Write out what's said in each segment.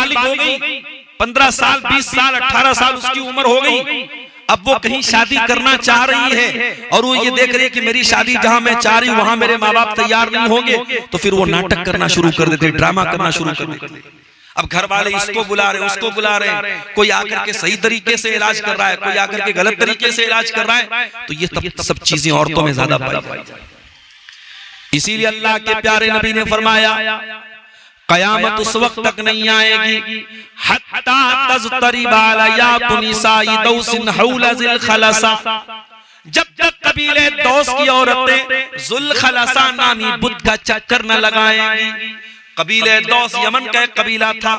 बालिग हो गई, 15 साल 20 साल 18 साल उसकी उम्र हो गई, अब वो कहीं शादी करना चाह रही है और वो ये देख रही है कि मेरी शादी जहां मैं चाह रही हूं वहां मेरे माँ बाप तैयार नहीं होंगे, तो फिर वो नाटक करना शुरू कर देते, ड्रामा करना शुरू कर देते। अब घर वाले इसको बुला रहे उसको बुला रहे, कोई आकर के सही तरीके से इलाज कर रहा है, कोई आकर के गलत तरीके से इलाज कर रहा है, तो ये सब चीजें औरतों में ज्यादा पाई जाती है। इसीलिए अल्लाह के प्यारे नबी ने फरमाया कयामत उस वक्त तक नहीं आएगी हत्ता तज़तरिबा अलयातु निसाई दौसिन हौला ज़िल खलसा, जब तक कबीले दौस की औरतें ज़ुल खलसा नामी बुत का चक्कर न लगाएंगी। कबीले दौस यमन का एक कबीला था,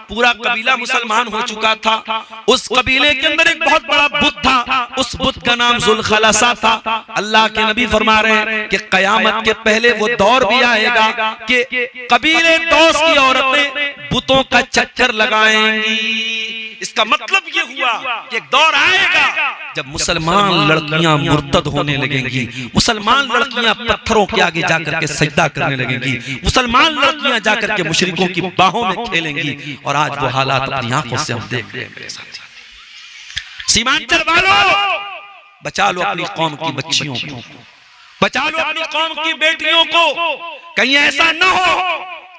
पूरा कबीला मुसलमान हो चुका था, उस कबीले के अंदर एक बहुत बड़ा बुत था, उस बुत का नाम ज़ुल खलसा था। अल्लाह के नबी फरमा रहे हैं कि कयामत के पहले वो दौर भी आएगा कि कबीले दौस की औरतें बुतों का चक्कर लगाएंगी। इसका मतलब ये हुआ कि एक दौर आएगा जब मुसलमान लड़कियां मुर्तद होने लगेंगी, मुसलमान लड़कियां पत्थरों के आगे जाकर के सजदा करने लगेंगी, मुसलमान लड़कियां जाकर के मुशरिकों की बाहों में खेलेंगी। और आज वो हालात अपनी आंखों से हम देख रहे हैं मेरे साथी। सीमांचल वालों, बचा लो अपनी कौम की बच्चियों को, बचा लो अपनी कौम की बेटियों को, कहीं ऐसा न हो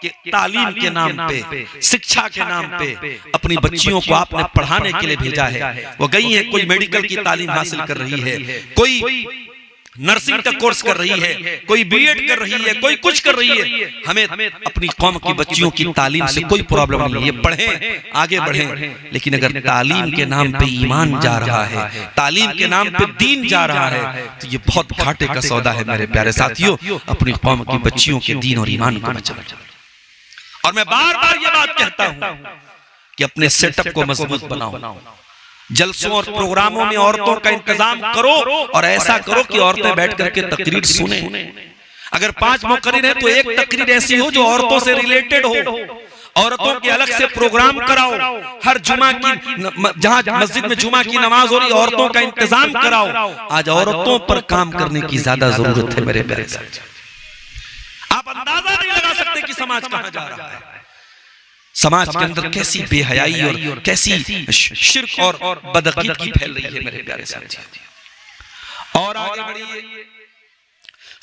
कि तालीम के नाम पे, शिक्षा के नाम पे अपनी बच्चियों को आपने पढ़ाने के लिए भेजा है, वो गई है, कोई मेडिकल की तालीम हासिल कर रही है, कोई नर्सिंग का कोर्स कर रही है, कोई बीएड कर रही है, कोई कुछ कर रही है। हमें अपनी कौम की बच्चियों की तालीम से कोई प्रॉब्लम नहीं है, पढ़ें आगे बढ़ें, लेकिन अगर तालीम के नाम पे ईमान जा रहा है, तालीम के नाम पे दीन जा रहा है, तो ये बहुत घाटे का सौदा है मेरे प्यारे साथियों। अपनी कौम की बच्चियों के दीन और ईमान को बचाओ। और मैं बार बार ये बात कहता हूं कि अपने सेटअप को मजबूत बनाओ, जलसों और प्रोग्रामों में औरतों का इंतजाम करो और ऐसा करो कि औरतें बैठ करके तकरीर सुने। अगर 5 मुकर्रिर है तो एक तकरीर ऐसी हो जो औरतों से रिलेटेड हो, औरतों के अलग से प्रोग्राम कराओ, हर जुमा की जहां मस्जिद में जुमा की नमाज हो रही औरतों का इंतजाम कराओ। आज औरतों पर काम करने की ज्यादा जरूरत है मेरे प्यारे साथी। आप अंदाजा नहीं लगा सकते कि समाज कहां जा रहा है, समाज के अंदर कैसी बेहयाई और कैसी शिर्क और बदअकीदगी फैल रही है मेरे प्यारे साथी। और आगे बढ़िए,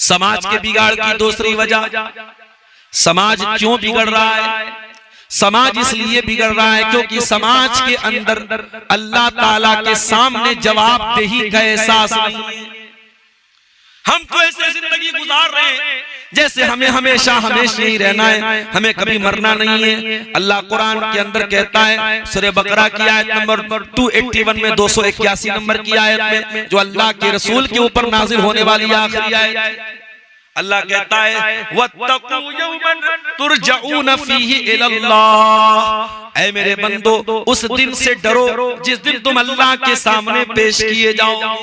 समाज के बिगाड़ की दूसरी वजह, समाज क्यों बिगड़ रहा है? समाज इसलिए बिगड़ रहा है क्योंकि समाज के अंदर अल्लाह ताला के सामने जवाबदेही का एहसास नहीं है। हम तो ऐसे जिंदगी गुजार रहे हैं जैसे हमें हमेशा ही रहना है, हमें कभी मरना नहीं है। अल्लाह कुरान के अंदर कहता है सूरह बकरा की आयत नंबर 281 में, 281 नंबर की आयत में, जो अल्लाह के रसूल के ऊपर नाजिल होने वाली आखिरी आयत, अल्लाह कहता है वत्तकू यौमन तुरजऊन फीही इलल्लाह, ऐ मेरे बंदो उस दिन से डरो जिस दिन तुम अल्लाह के सामने पेश किए जाओ।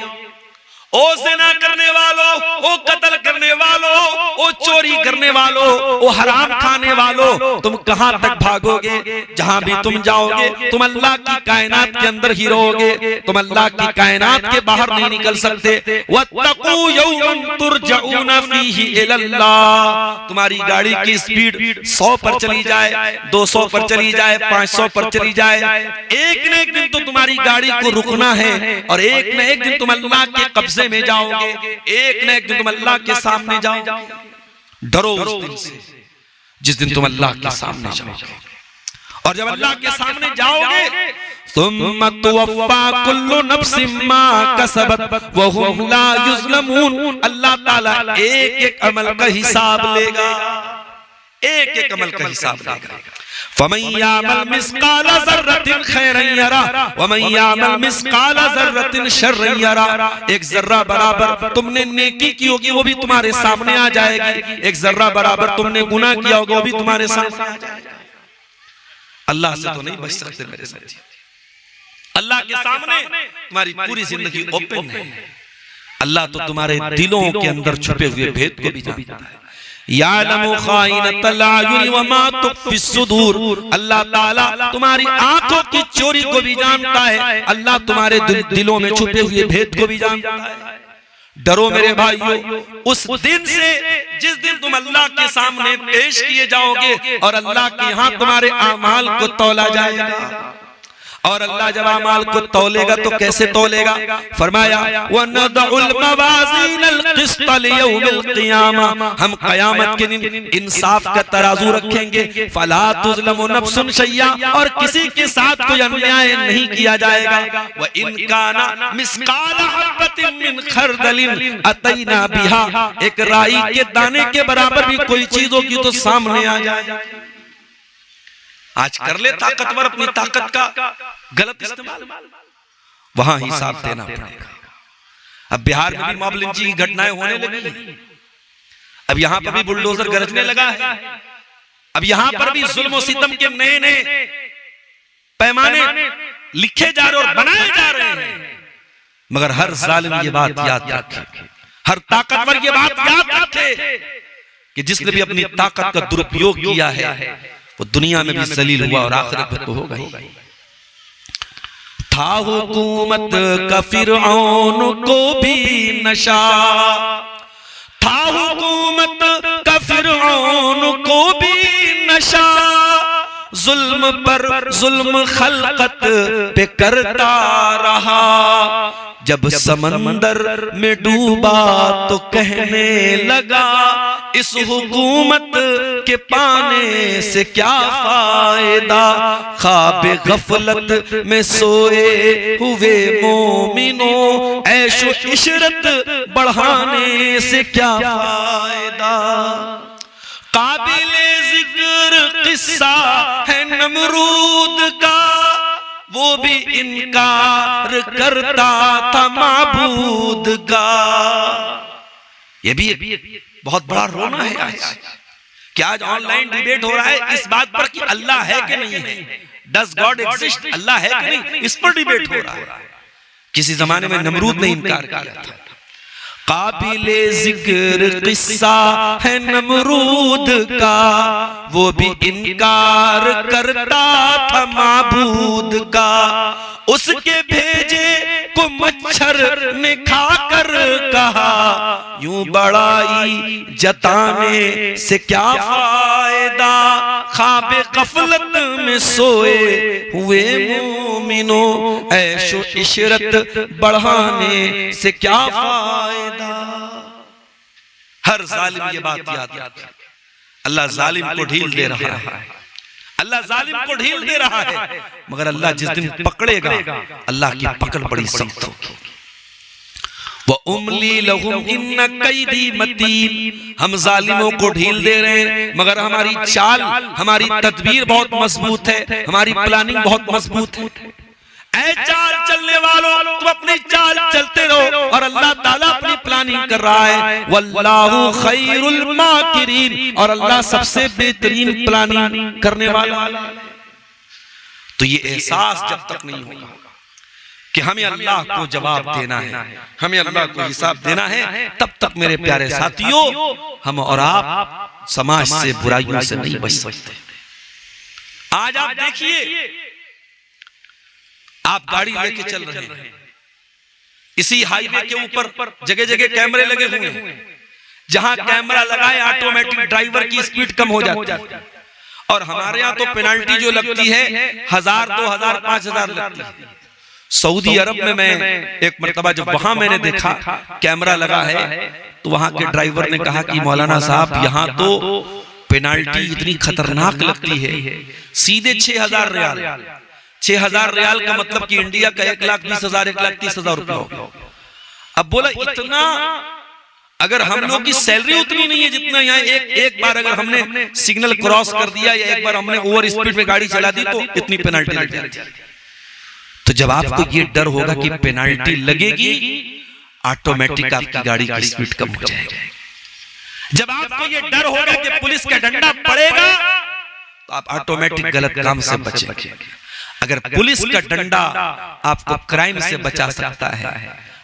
ओ ज़िना करने वालों, ओ कत्ल करने वालों, ओ चोरी करने वालों, ओ हराम खाने वालों, तुम कहां तक भागोगे? जहां भी तुम जाओगे तुम अल्लाह की कायनात के अंदर ही रहोगे, तुम अल्लाह की कायनात के बाहर नहीं निकल सकते। वत्तकू यौमन तुरजऊन फीही इलल्लाह, तुम्हारी गाड़ी की स्पीड 100 पर चली जाए, 200 पर चली जाए, 500 पर चली जाए, एक न एक दिन तो तुम्हारी गाड़ी को रुकना है और एक न एक दिन तुम अल्लाह के कब्जे में जाओगे, एक न एक दिन तुम अल्लाह के सामने जाओगे। डरो उस दिन से जिस दिन तुम अल्लाह के सामने जाओगे, और जब अल्लाह के सामने जाओगे सुम्मा तुवफ़्फ़ा कुल्लु नफ्सिन मा कसबत व हुम ला युज़लमून, अल्लाह ताला एक एक अमल का हिसाब लेगा, एक एक अमल का हिसाब लेगा। फमन यामल मिस्काल ज़र्रतिन खैरन यरा वमन यामल मिस्काल ज़र्रतिन शर्रन यरा, एक जर्रा बराबर तुमने नेकी की होगी वो भी तुम्हारे सामने आ जाएगी, एक जर्रा बराबर तुमने गुनाह किया होगा वो भी तुम्हारे सामने आ जाएगा। अल्लाह से तो नहीं बच सकते मेरे साथी, अल्लाह के सामने तुम्हारी पूरी जिंदगी ओपन है। अल्लाह तो तुम्हारे दिलों के अंदर छुपे हुए भेद को भी जानता है। यालमु खाइनतल अयुन व मा तुख्फिस सुदूर, अल्लाह ताला तुम्हारी आंखों की चोरी को भी जानता है, अल्लाह तुम्हारे दिलों में छुपे हुए भेद को भी जानता है। डरो मेरे भाइयों उस दिन से जिस दिन तुम अल्लाह के सामने पेश किए जाओगे और अल्लाह के यहाँ तुम्हारे आमाल को तौला जाएगा। और अल्लाह जब आमाल को तौलेगा तो कैसे तौलेगा? फरमाया वनदउल मवाज़ीनल क़िस्त लियौमिल क़ियामा, हम क़यामत के दिन इंसाफ का तराजू रखेंगे। फला तुज़लमु नफ्सुन शैया, और किसी के साथ कोई अन्याय नहीं किया जाएगा। व इन काना मिस्काल हब्बतिन मिन खरदलिन अतैना बिहा, एक राई के दाने के बराबर भी कोई चीज होगी तो सामने आ जाए। आज कर ले ताकतवर अपनी ताकत का गलत इस्तेमाल, वहां हिसाब देना पड़ेगा। अब बिहार में भी मॉब लिंचिंग की घटनाएं होने लगी, अब यहां पर भी बुलडोजर गरजने लगा है, अब यहां पर भी जुल्म और सितम के नए नए पैमाने लिखे जा रहे और बनाए जा रहे हैं। मगर हर जालिम ये बात याद रखे, हर ताकतवर ये बात याद रखे कि जिसने भी अपनी ताकत का दुरुपयोग किया है वो दुनिया में भी जलील हुआ और आखिरत में तो होगा ही। था हुकूमत का फिरऔन को भी नशा, था हुकूमत का फिरऔन को भी नशा, जुल्म पर जुल्म खल्कत पे करता रहा। जब समंदर में डूबा तो कहने लगा, इस हुकूमत के पाने से क्या फायदा, ख्वाबे गफलत में सोए हुए मोमिनों, ऐशो इशरत बढ़ाने से क्या फायदा। काबिले जिक्र किस्सा है नमरूद का, वो भी इनकार करता था माबूद का। ये भी बहुत बड़ा रोना है आज कि आज ऑनलाइन डिबेट हो रहा है इस बात पर कि अल्लाह है कि नहीं है, डज गॉड एग्जिस्ट, अल्लाह है कि नहीं, इस पर डिबेट हो रहा है। किसी जमाने में नमरूद ने इनकार किया था। काबिले जिक्र किस्सा है नमरूद का, वो भी इनकार करता था माबूद का। उसके भेजे को मच्छर ने खाकर कहा, यूं बड़ाई जताने से क्या फायदा, ख्वाबे गफलत में सोए हुए मोमिनों, ऐशो इशरत बढ़ाने से क्या फायदा। हर जालिम ये बात याद रखे, अल्लाह जालिम को ढील दे रहा है, अल्लाह जालिम को ढील दे रहा है, मगर अल्लाह जिस दिन पकड़ेगा अल्लाह की पकड़ बड़ी सख्त होगी। व उमली लहुम इन्न कैदी मतीन, हम जालिमों को ढील दे रहे हैं मगर हमारी चाल, हमारी तदबीर बहुत मजबूत है, हमारी प्लानिंग बहुत मजबूत है। ऐ चाल चलने वालों, तुम अपनी चाल चलते रहो और अल्लाह ताला अपनी प्लानिंग कर रहा है। वल्लाहु खैरुल माकिरीन, और अल्लाह सबसे बेहतरीन प्लानिंग करने वाला। तो ये एहसास जब तक नहीं होगा कि हमें अल्लाह को जवाब देना है, हमें अल्लाह को हिसाब देना है, तब तक मेरे प्यारे साथियों हम और आप समाज से बुराइयों से नहीं बच सकते। आज आप देखिए, आप गाड़ी लेके चल रहे हैं, इसी हाईवे के ऊपर जगह जगह कैमरे लगे हुए हैं, जहां कैमरा लगाए ऑटोमेटिक ड्राइवर की स्पीड कम हो जाती है। और हमारे यहाँ तो पेनाल्टी जो लगती है 1000, 2000, 5000 लगती है। सऊदी अरब में मैं एक मर्तबा जब वहां मैंने देखा कैमरा लगा है, तो वहां के ड्राइवर ने कहा कि मौलाना साहब यहाँ तो पेनाल्टी इतनी खतरनाक लगती है, सीधे 6000 रियाल। 6000 रियाल का मतलब कि इंडिया का 1,20,000, 1,30,000 रुपया हो। अब बोला इतना, अगर हम लोग की सैलरी उतनी नहीं है जितना यहाँ एक बार अगर हमने सिग्नल क्रॉस कर दिया या एक बार हमने ओवर स्पीड में गाड़ी चला दी तो इतनी पेनाल्टी लग जाती है। तो जब आपको ये डर होगा कि पेनाल्टी लगेगी, ऑटोमेटिक आपकी गाड़ी की स्पीड कम हो जाएगी। जब आपको ये डर होगा कि पुलिस का डंडा पड़ेगा, तो आप ऑटोमेटिक गलत काम से बचेंगे। अगर पुलिस का डंडा आपको क्राइम से बचा सकता है,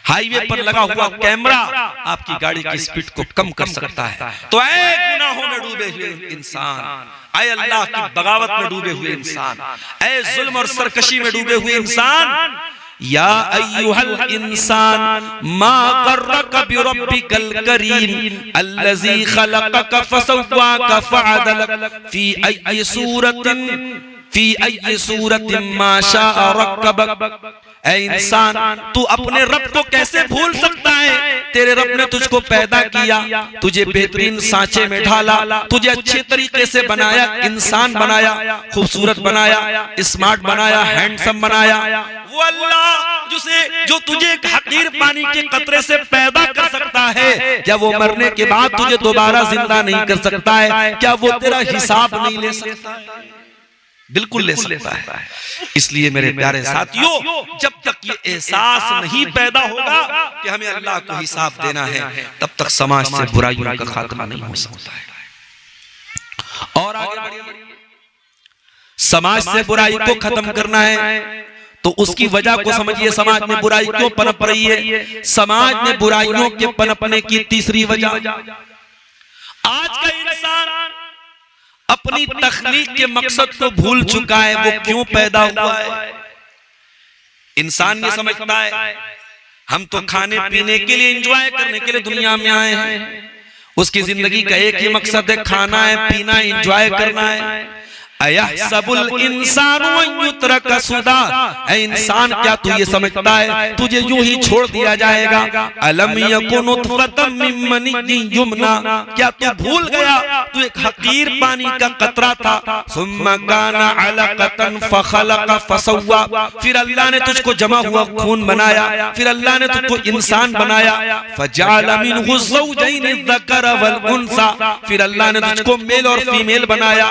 हाईवे पर लगा हुआ कैमरा आपकी गाड़ी की स्पीड को कम कर सकता है, तो ऐ गुनाहों में डूबे हुए इंसान, ऐ अल्लाह की बगावत में डूबे हुए इंसान, ऐ जुल्म और सरकशी में डूबे हुए इंसान, या अय्युहल इंसान मा गर्रक बिरब्बिकल करीम अल्लज़ी खलक़क फसव्वाक फअदलक फी अय्यि सूरतिन मा शाअ रक्कबक। ऐ इंसान, तू अपने रब को कैसे भूल सकता है? तेरे रब ने तुझको पैदा किया, तुझे बेहतरीन सांचे में ढाला, तुझे अच्छे तरीके से बनाया, इंसान बनाया, खूबसूरत बनाया, स्मार्ट बनाया, हैंडसम बनाया। वो अल्लाह जो तुझे एक हकीर पानी के कतरे से पैदा कर सकता है, क्या वो मरने के बाद तुझे दोबारा जिंदा नहीं कर सकता है? क्या वो तेरा हिसाब नहीं ले सकता है? बिल्कुल ले सकता है। इसलिए मेरे प्यारे साथियों, जब तक ये एहसास नहीं पैदा होगा कि हमें अल्लाह को हिसाब देना है, तब तक समाज से बुराइयों का खात्मा नहीं हो सकता है। और आगे बढ़िए, समाज से बुराई को खत्म करना है तो उसकी वजह को समझिए। समाज में बुराई क्यों पनप रही है? समाज में बुराइयों के पनपने की तीसरी वजह, आज का इंसान अपनी तख्लीक के मकसद को भूल चुका है। वो क्यों पैदा हुआ है? इंसान ये समझता है हम तो खाने पीने के लिए, एंजॉय करने के लिए दुनिया में आए हैं। उसकी जिंदगी का एक ही मकसद है, खाना है, पीना, एंजॉय करना है। अयहसबुल इंसानु अन युत्रका सुदा। ऐ इंसान, क्या तू ये समझता है तुझे यूं ही छोड़ दिया जाएगा? अलम यकुन नुतफतम मिन मनिय्यिन युमना। क्या तू भूल गया तू एक हकीर पानी का कतरा था? सुम्मा काना अलकतन फखलक फसव्वा। फिर अल्लाह ने तुझको जमा हुआ खून बनाया, फिर अल्लाह ने तुझको इंसान बनाया। फजअल मिनहु ज़ौजैन ज़कर वल उन्सा। फिर अल्लाह ने तुझको मेल और फीमेल बनाया।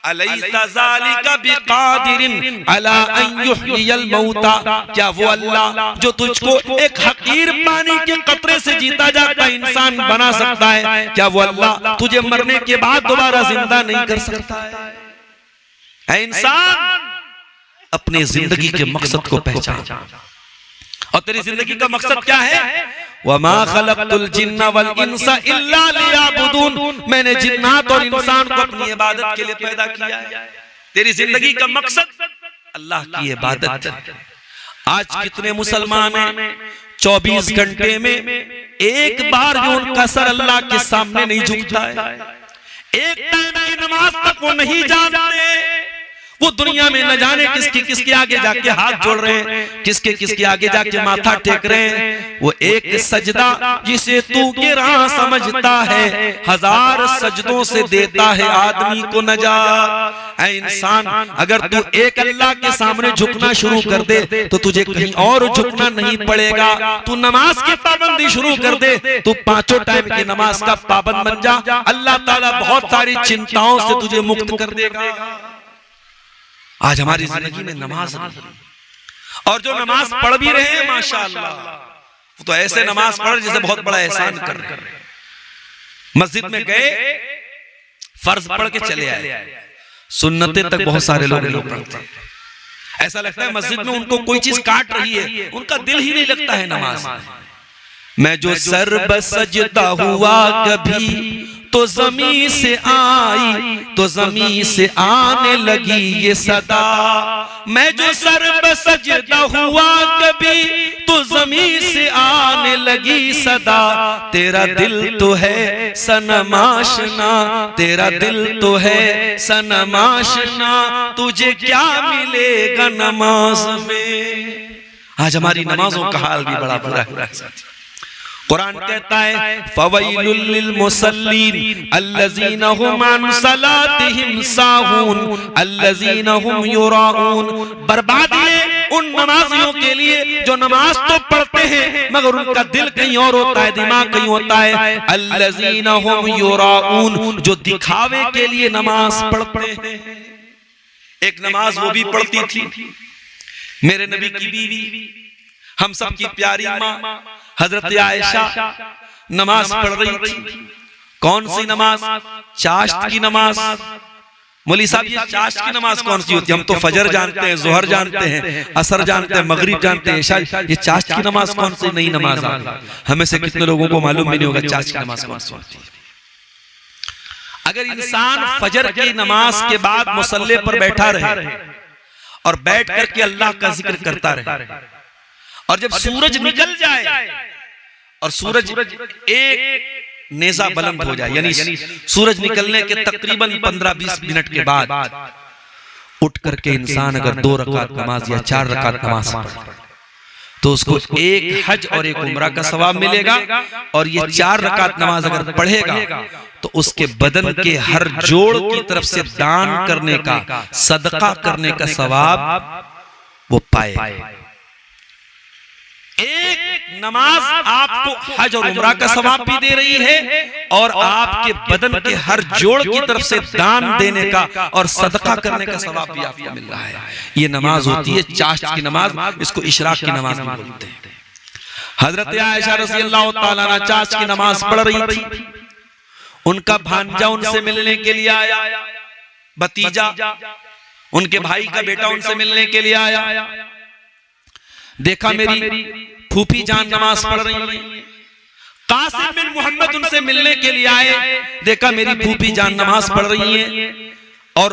अलैसा ज़ालिका बिक़ादिरिन अला अन युह्यियल मौता। क्या वो अल्लाह जो तुझको एक हकीर पानी के कतरे से जीता जागता इंसान बना सकता है, क्या वो अल्लाह तुझे मरने के बाद दोबारा जिंदा नहीं कर सकता है? ऐ इंसान, अपनी जिंदगी के मकसद को पहचान। और तेरी जिंदगी का मकसद क्या है? वमा खलक़तुल जिन्ना वल इंसा इल्ला लियअबुदून। मैंने जिन्नात और इंसान को अपनी इबादत के लिए पैदा किया है। तेरी जिंदगी का मकसद अल्लाह की इबादत है। आज कितने मुसलमान हैं 24 घंटे में एक बार भी उनका सर अल्लाह के सामने नहीं झुकता है। एक टाइम की नमाज तक वो नहीं जानते। वो दुनिया में न जाने किसके आगे जाके हाथ जोड़ रहे हैं, किसके आगे जाके माथा टेक रहे हैं। वो एक सजदा जिसे तू गिरा समझता है, 1000 सजदों से देता है आदमी को नजात। ऐ इंसान, अगर तू एक अल्लाह के सामने झुकना शुरू कर दे तो तुझे कहीं और झुकना नहीं पड़ेगा। तू नमाज की पाबंदी शुरू कर दे, तू 5 टाइम की नमाज का पाबंद बन जा, अल्लाह ताला बहुत सारी चिंताओं से तुझे मुक्त कर देगा। आज हमारी जिंदगी में नमाज नहीं, और जो नमाज पढ़ भी रहे हैं माशाअल्लाह, वो तो ऐसे नमाज पढ़ जैसे बहुत बड़ा एहसान कर रहे हैं। मस्जिद में गए, फर्ज पढ़ के चले आए, सुन्नतें तक बहुत सारे लोग नहीं पढ़ते। ऐसा लगता है मस्जिद में उनको कोई चीज काट रही है, उनका दिल ही नहीं लगता है नमाज में। मैं जो सर बसजदा हुआ कभी तो ज़मीं से आई, तो ज़मीं से आने लगी ये सदा। मैं जो सर बसजदा हुआ कभी तो ज़मीं से आने लगी सदा। तेरा दिल तो है सनम आशना, तेरा दिल तो है सनम आशना, तुझे क्या मिलेगा नमाज में। आज हमारी नमाजों का हाल भी बड़ा बुरा है। कुरान कहता है फवैलुल लिल मुसल्लीन अल्लज़ीना हुम अन सलातिहिम साहून अल्लज़ीना हुम युराऊन। बर्बादी है उन नमाजियों के लिए जो नमाज तो पढ़ते हैं मगर उनका दिल कहीं और होता है, दिमाग कहीं होता है। अल्लज़ीना हुम युराऊन, जो दिखावे के लिए नमाज पढ़ते हैं। एक नमाज वो भी पढ़ती थी, मेरे नबी की बीवी, हम सब की प्यारी माँ हजरत आयशा नमाज पढ़ रही थी। कौन सी नमाज? चाश्त की नमाज। मौलवी साहब, ये चाश्त की नमाज कौन सी होती है? हम तो फजर जानते हैं, जोहर जानते हैं, असर जानते हैं, मगरिब जानते हैं, इशा। ये चाश्त की नमाज कौन सी नई नमाज है? हमें से कितने लोगों को मालूम भी नहीं होगा चाश्त की नमाज कौन सी होती है। अगर इंसान फजर की नमाज के बाद मुसल्ले पर बैठा रहे और बैठ करके अल्लाह का जिक्र करता रहे। और जब सूरज निकल जाए और सूरज एक नेजा बुलंद हो जाए, यानी सूरज निकलने के तकरीबन 15-20 मिनट के बाद उठ करके इंसान अगर 2 रकात नमाज या 4 रकात नमाज पढ़े तो उसको एक हज और एक उम्रा का सवाब मिलेगा। और ये 4 रकात नमाज अगर पढ़ेगा तो उसके बदन के हर जोड़ की तरफ से दान करने का, सदका करने का सवाब वो पाएगा। एक नमाज आपको हज और उम्रा का सवाब भी दे रही है और आपके बदन के हर जोड़ की तरफ से दान देने का और सदका करने का सवाब भी आपको मिल रहा है। ये नमाज होती है चाश्त की नमाज, इसको इशराक की नमाज भी बोलते हैं। हजरत आयशा रज़ियल्लाहु ताला अन्हा चाश्त की नमाज पढ़ रही थी, उनका भांजा उनसे मिलने के लिए आया, भतीजा उनके भाई का बेटा उनसे मिलने के लिए आया। देखा मेरी फूफी जान नमाज पढ़ रही है। कासिम बिन मोहम्मद उनसे मिलने के लिए आए, देखा मेरी फूफी जान नमाज पढ़ रही है और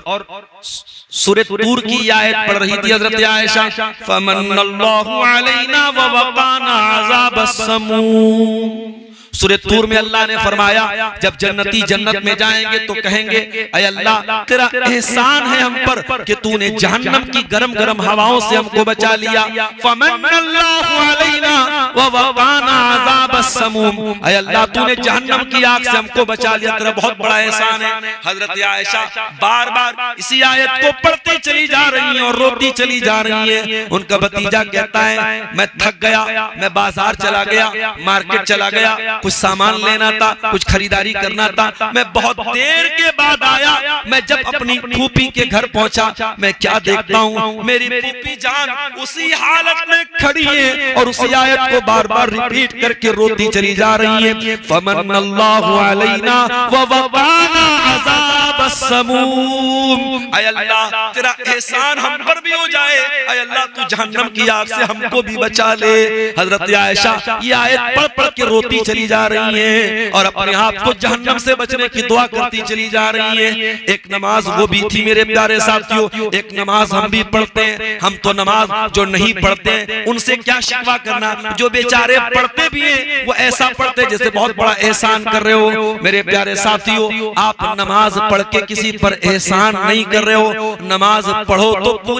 सूरह तूर की आयत पढ़ रही थी हजरत आयशा, फमन्नल्लाहु अलैना व वक़ाना अज़ाबस समूम। सूरह तूर में अल्लाह ने फरमाया जब जन्नती जन्नत में जाएंगे तो कहेंगे ऐ अल्लाह तेरा एहसान है हम पर कि तूने जहन्नम की गरम गरम हवाओं से हमको बचा लिया। फमन्नल्लाहु अलैना व वक़ाना अज़ाबस समूम, ऐ अल्लाह तूने जहन्नम की आग से हमको बचा लिया, तेरा बहुत बड़ा एहसान है। हजरत आयशा बार बार इसी आयत को पढ़ती चली जा रही है और रोती चली जा रही है। उनका भतीजा कहता है मैं थक गया, मैं बाजार चला गया, मार्केट चला गया, कुछ सामान लेना था, कुछ खरीदारी करना था, मैं बहुत देर के बाद आया। मैं जब अपनी फूफी के घर पहुंचा मैं क्या देखता हूँ, मेरी फूफी जान उसी हालत में खड़ी है और उसी आयत को बार बार रिपीट करके रोती चली जा रही है। फमन्नल्लाहु अलैना व वक़ाना अज़ाबस समूम, ऐ अल्लाह तेरा एहसान हम पर भी हो जाए, ऐ अल्लाह तू जहन्नम की आग से हमको भी बचा ले। हजरत आयशा ये आयत पढ़ पढ़ के रोती चली जा रही है और अपने आप को जहन्नम से बचने की दुआ करती चली जा रही है। एक नमाज वो भी थी मेरे प्यारे साथियों, एक नमाज हम भी पढ़ते हैं। हम तो नमाज जो नहीं पढ़ते हैं उनसे क्या शिकवा करना, जो बेचारे पढ़ते भी हैं वो ऐसा पढ़ते जैसे बहुत बड़ा एहसान कर रहे हो। मेरे प्यारे साथियों आप नमाज पढ़ के किसी पर एहसान नहीं कर रहे हो, नमाज पढ़ो तो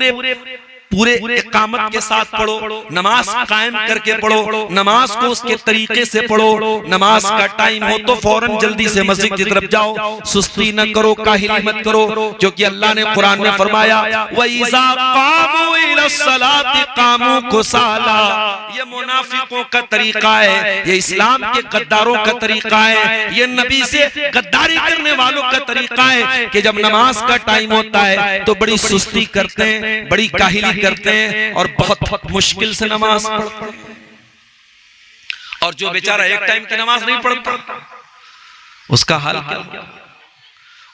पूरे इकामत के साथ पढ़ो, नमाज कायम करके पढ़ो, नमाज को उसके तरीके से पढ़ो। नमाज का टाइम हो तो फौरन जल्दी से मस्जिद की तरफ जाओ, सुस्ती न करो, काहिली मत करो, क्योंकि अल्लाह ने कुरान में फरमाया वइज़ा कामू इलस्सलाति कामू कुसाला। ये मुनाफिकों का तरीका है, ये इस्लाम के गद्दारों का तरीका है, ये नबी से गद्दारी करने वालों का तरीका है कि जब नमाज का टाइम होता है तो बड़ी सुस्ती करते हैं, बड़ी काहिली करते हैं और बहुत मुश्किल से नमाज पढ़ते हैं। और जो बेचारा एक टाइम की नमाज नहीं पढ़ता उसका हाल क्या?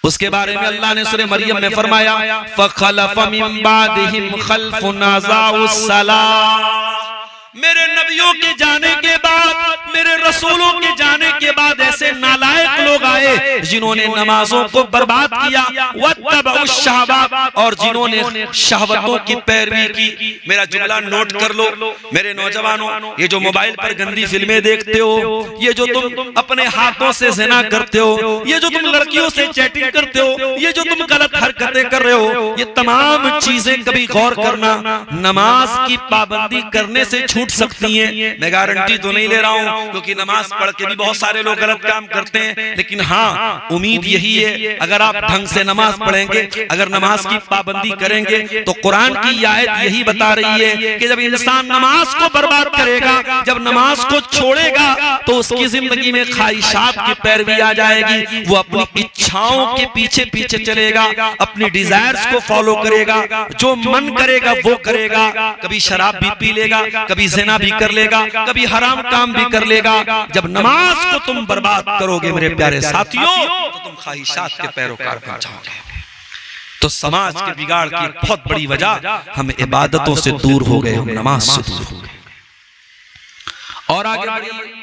उसके बारे में अल्लाह ने सूरह मरियम में फरमाया फखलफ मिन बादिहिम खल्फुन अज़ाउस सलाह। मेरे नबियों के जाने के बाद, मेरे रसूलों के जाने के बाद ऐसे नालायक लोग आए जिन्होंने नमाजों को बर्बाद किया, वत्तबउश शहवात, और जिन्होंने शहवतों की पैरवी की। मेरा जुमला नोट कर लो मेरे नौजवानों, ये जो मोबाइल पर गंदी फिल्में देखते हो, ये जो तुम अपने हाथों से ज़िना करते हो, ये जो तुम लड़कियों से चैटिंग करते हो, ये जो तुम गलत हरकतें कर रहे हो, ये तमाम चीजें कभी गौर करना, नमाज की पाबंदी करने से छूट सकती हैं। मैं गारंटी तो नहीं ले रहा हूं क्योंकि नमाज पढ़ के भी बहुत सारे लोग गलत काम करते हैं, लेकिन हाँ उम्मीद यही है अगर आप ढंग से नमाज पढ़ेंगे, अगर नमाज की पाबंदी करेंगे तो कुरान की आयत यही बता रही है कि जब इंसान नमाज को बर्बाद करेगा, जब नमाज को छोड़ेगा तो उसकी जिंदगी में ख्वाहिशात की पैरवी आ जाएगी, वो अपनी इच्छाओं के पीछे पीछे चलेगा, अपनी डिजायर्स को फॉलो करेगा, जो मन करेगा वो करेगा। कभी शराब भी पी लेगा, कभी ज़िना भी कर लेगा, कभी हराम काम भी कर लेगा। जब नमाज को तुम बर्बाद करोगे मेरे प्यारे साथियों तो तुम ख्वाहिशात के पैरोकार बन जाओगे। तो समाज के बिगाड़ की बहुत बड़ी वजह हम इबादतों से दूर हो गए, हम नमाज से दूर हो गए। और आगे बढ़िए,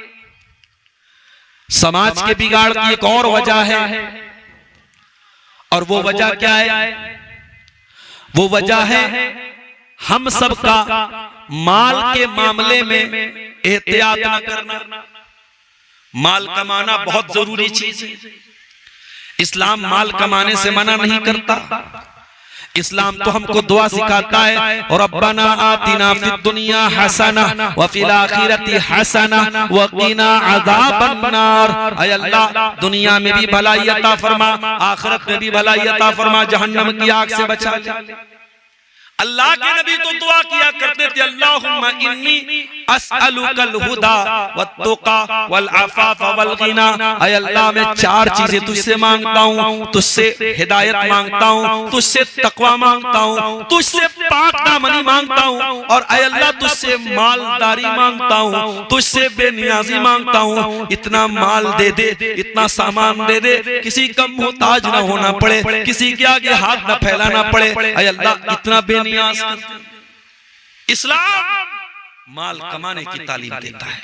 समाज के बिगाड़ की एक और वजह है, और वो वजह क्या है? वो वजह है हम सबका माल के मामले में एहतियात न करना। माल कमाना बहुत जरूरी चीज है। इस्लाम माल कमाने से मना नहीं करता। इस्लाम तो हमको दुआ सिखाता है, और रब्बना आतिना फिद दुनिया हसना व फिल आखिरति हसना व क़िना अज़ाबन नार। ऐ अल्लाह, दुनिया में भी भलाई अता फरमा, आखिरत में भी भलाई अता फरमा, जहन्नम की आग से बचा ले। अल्लाह के नबी तो दुआ किया करते थे, अल्लाहुम्मा इन्नी अस्अलुकल हुदा वत्तुका वल अफ़ाफ़ वल ग़िना। ऐ अल्लाह, मैं चार चीजें तुझसे मांगता हूँ। तुझसे हिदायत मांगता हूँ, तुझसे तक़वा मांगता हूँ, तुझसे पाक दामनी मांगता हूँ, और ऐ अल्लाह तुझसे मालदारी मांगता हूँ, तुझसे बेनियाजी मांगता हूँ। इतना माल दे दे, इतना सामान दे दे, किसी का मोहताज न होना पड़े, किसी के आगे हाथ न फैलाना पड़े। ऐ अल्लाह, इतना बेनियाज। इस्लाम माल कमाने की तालीम देता है।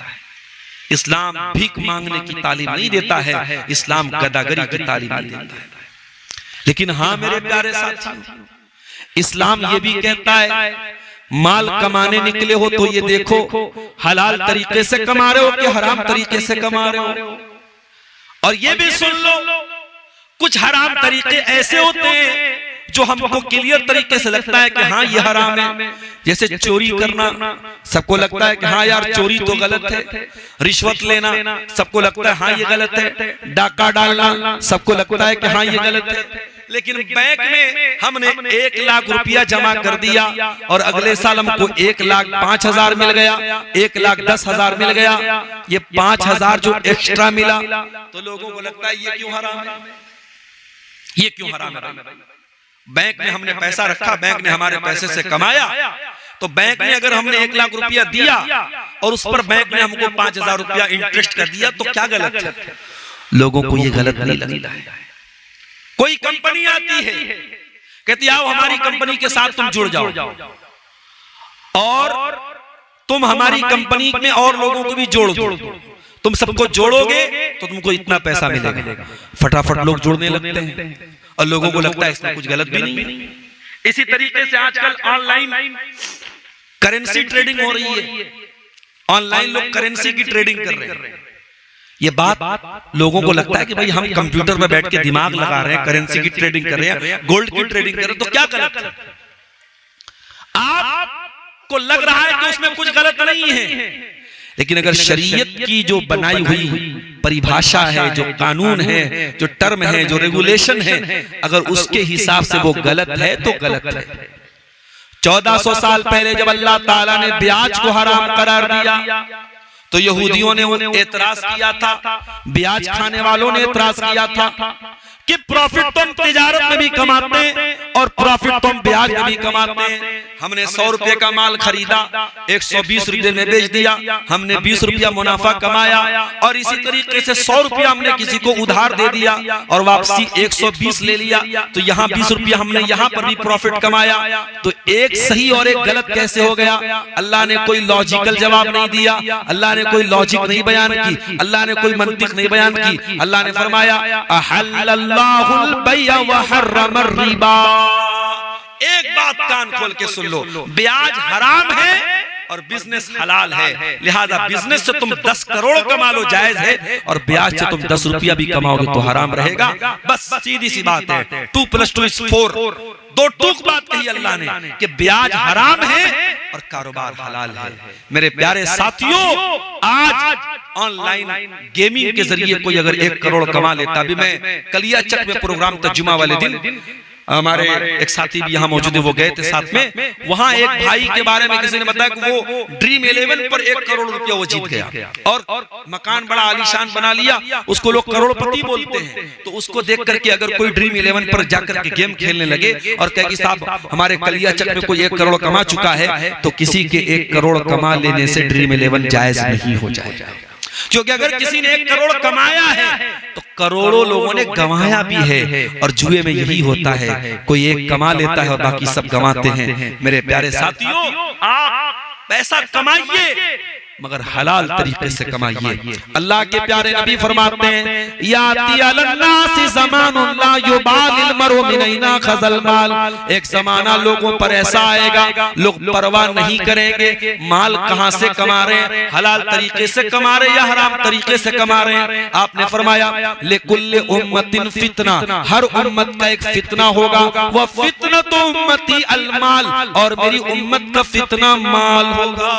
इस्लाम भीख मांगने की तालीम नहीं देता है। इस्लाम गदागरी की तालीम देता है। लेकिन हाँ मेरे प्यारे साथियों, इस्लाम ये भी कहता है, माल कमाने निकले हो तो ये देखो हलाल तरीके से कमा रहे हो कि हराम तरीके से कमा रहे हो। और ये भी सुन लो, कुछ हराम तरीके ऐसे होते हैं जो हमको क्लियर तरीके से लगता है कि हाँ ये हराम है। जैसे चोरी करना, सबको लगता है कि हाँ यार चोरी तो गलत है। रिश्वत लेना, सबको लगता है हाँ ये गलत है। डाका डालना, सबको लगता है कि हाँ ये गलत है। लेकिन बैंक में हमने 1 लाख रुपया जमा कर दिया और अगले साल हमको 1,05,000 मिल गया, 1,10,000 मिल गया। ये 5,000 जो एक्स्ट्रा मिला, तो लोगों को लगता है ये क्यों हराम है, ये क्यों हराम है। बैंक में हमने पैसा रखा, बैंक ने हमारे पैसे से कमाया, तो बैंक में अगर हमने 1 लाख रुपया दिया और उस पर बैंक ने हमको 5,000 रुपया इंटरेस्ट कर दिया, तो क्या गलत है? लोगों को ये गलत नहीं लगता है। कोई कंपनी आती है, कहती आओ हमारी कंपनी के साथ तुम जुड़ जाओ, और तुम हमारी कंपनी में और लोगों को भी जोड़ दो। तुम सबको जोड़ोगे तो तुमको इतना पैसा मिलेगा। फटाफट लोग जुड़ने लगते हैं और लोगों को लगता है इसमें कुछ गलत भी नहीं। इसी तरीके से आजकल ऑनलाइन करेंसी ट्रेडिंग हो रही है। ऑनलाइन लोग करेंसी की ट्रेडिंग कर रहे हैं। ये बात लोगों को लगता है कि भाई हम कंप्यूटर पर बैठ के दिमाग लगा रहे हैं, करेंसी की ट्रेडिंग कर रहे हैं, गोल्ड की ट्रेडिंग कर रहे हैं, तो क्या गलत है? आपको लग रहा है कि उसमें कुछ गलत नहीं है, लेकिन अगर शरीयत की जो बनाई हुई परिभाषा है, जो कानून है, जो टर्म है, जो रेगुलेशन है, अगर उसके हिसाब से वो गलत है तो गलत है। 1400 साल पहले जब अल्लाह ताला ने ब्याज को हराम करार दिया, तो यहूदियों ने एतराज किया था, ब्याज खाने वालों ने एतराज किया था कि प्रॉफिट तुम तिजारत में भी कमाते हैं और प्रॉफिट तुम ब्याज में भी कमाते हैं। हमने 100 रुपए का माल खरीदा, 120 रुपए में बेच दिया, हमने 20 रुपया मुनाफा कमाया, और इसी तरीके से 100 रुपया हमने किसी को उधार दे दिया और वापसी 120 ले लिया, तो यहाँ 20 रुपया हमने यहाँ पर भी प्रॉफिट कमाया। तो एक सही और एक गलत कैसे हो गया? अल्लाह ने कोई लॉजिकल जवाब नहीं दिया, अल्लाह ने कोई लॉजिक नहीं बयान की, अल्लाह ने कोई मंतिक नहीं बयान की। अल्लाह ने फरमाया अहल्लल्लाहुल बैअ व हर्रमर रिबा। एक बात कान खोल के सुन लो, ब्याज हराम है और बिजनेस हलाल है। लिहाजा बिजनेस से तुम 10 करोड़ कमा लो जायज है, और ब्याज से तुम 10 रुपया भी कमाओगे तो हराम रहेगा। बस सीधी सी बात है, 2 + 2 = 4। 2 टूक बात कही अल्लाह ने कि ब्याज हराम है और कारोबार हलाल है। मेरे प्यारे साथियों, आज ऑनलाइन गेमिंग के जरिए कोई अगर 1 करोड़ कमा लेता, अभी मैं कलिया चक में प्रोग्राम था जुमा वाले दिन, हमारे एक साथी भी यहाँ मौजूद है, वो गए थे साथ में। वहां एक भाई के बारे में किसी ने बताया कि वो ड्रीम 11 पर 1 करोड़ रुपया वो जीत गया और मकान बड़ा आलीशान बना लिया, उसको लोग करोड़पति बोलते हैं। तो उसको देख करके अगर कोई ड्रीम 11 पर जाकर के गेम खेलने लगे और कहे कि साहब हमारे कलिया चक में कोई 1 करोड़ कमा चुका है, तो किसी के 1 करोड़ कमा लेने से ड्रीम 11 जायज नहीं हो जाएगा। क्योंकि अगर किसी ने 1 करोड़ कमाया है तो करोड़ों लोगों ने गंवाया भी है, और जुए में यही होता है, कोई एक कमा लेता है और बाकी सब गंवाते हैं। मेरे प्यारे साथियों, आप पैसा कमाइए, मगर हलाल तरीके से कमाइए। अल्लाह के प्यारे नबी फरमाते हैं याती अलन्नासी ज़मानुन ला युबालिल मरउ मिन ऐना खज़ल माल, एक ज़माना लोगों पर ऐसा आएगा लोग परवाह नहीं करेंगे माल कहां से कमा रहे हैं, हलाल तरीके से कमा रहे हैं या हराम तरीके से कमा रहे हैं। आपने फरमाया लिकुल्लि उम्मतिन फितना, हर उम्मत का एक फितना होगा, वह फितनतु उम्मती अल माल, और मेरी उम्मत का फितना माल होगा।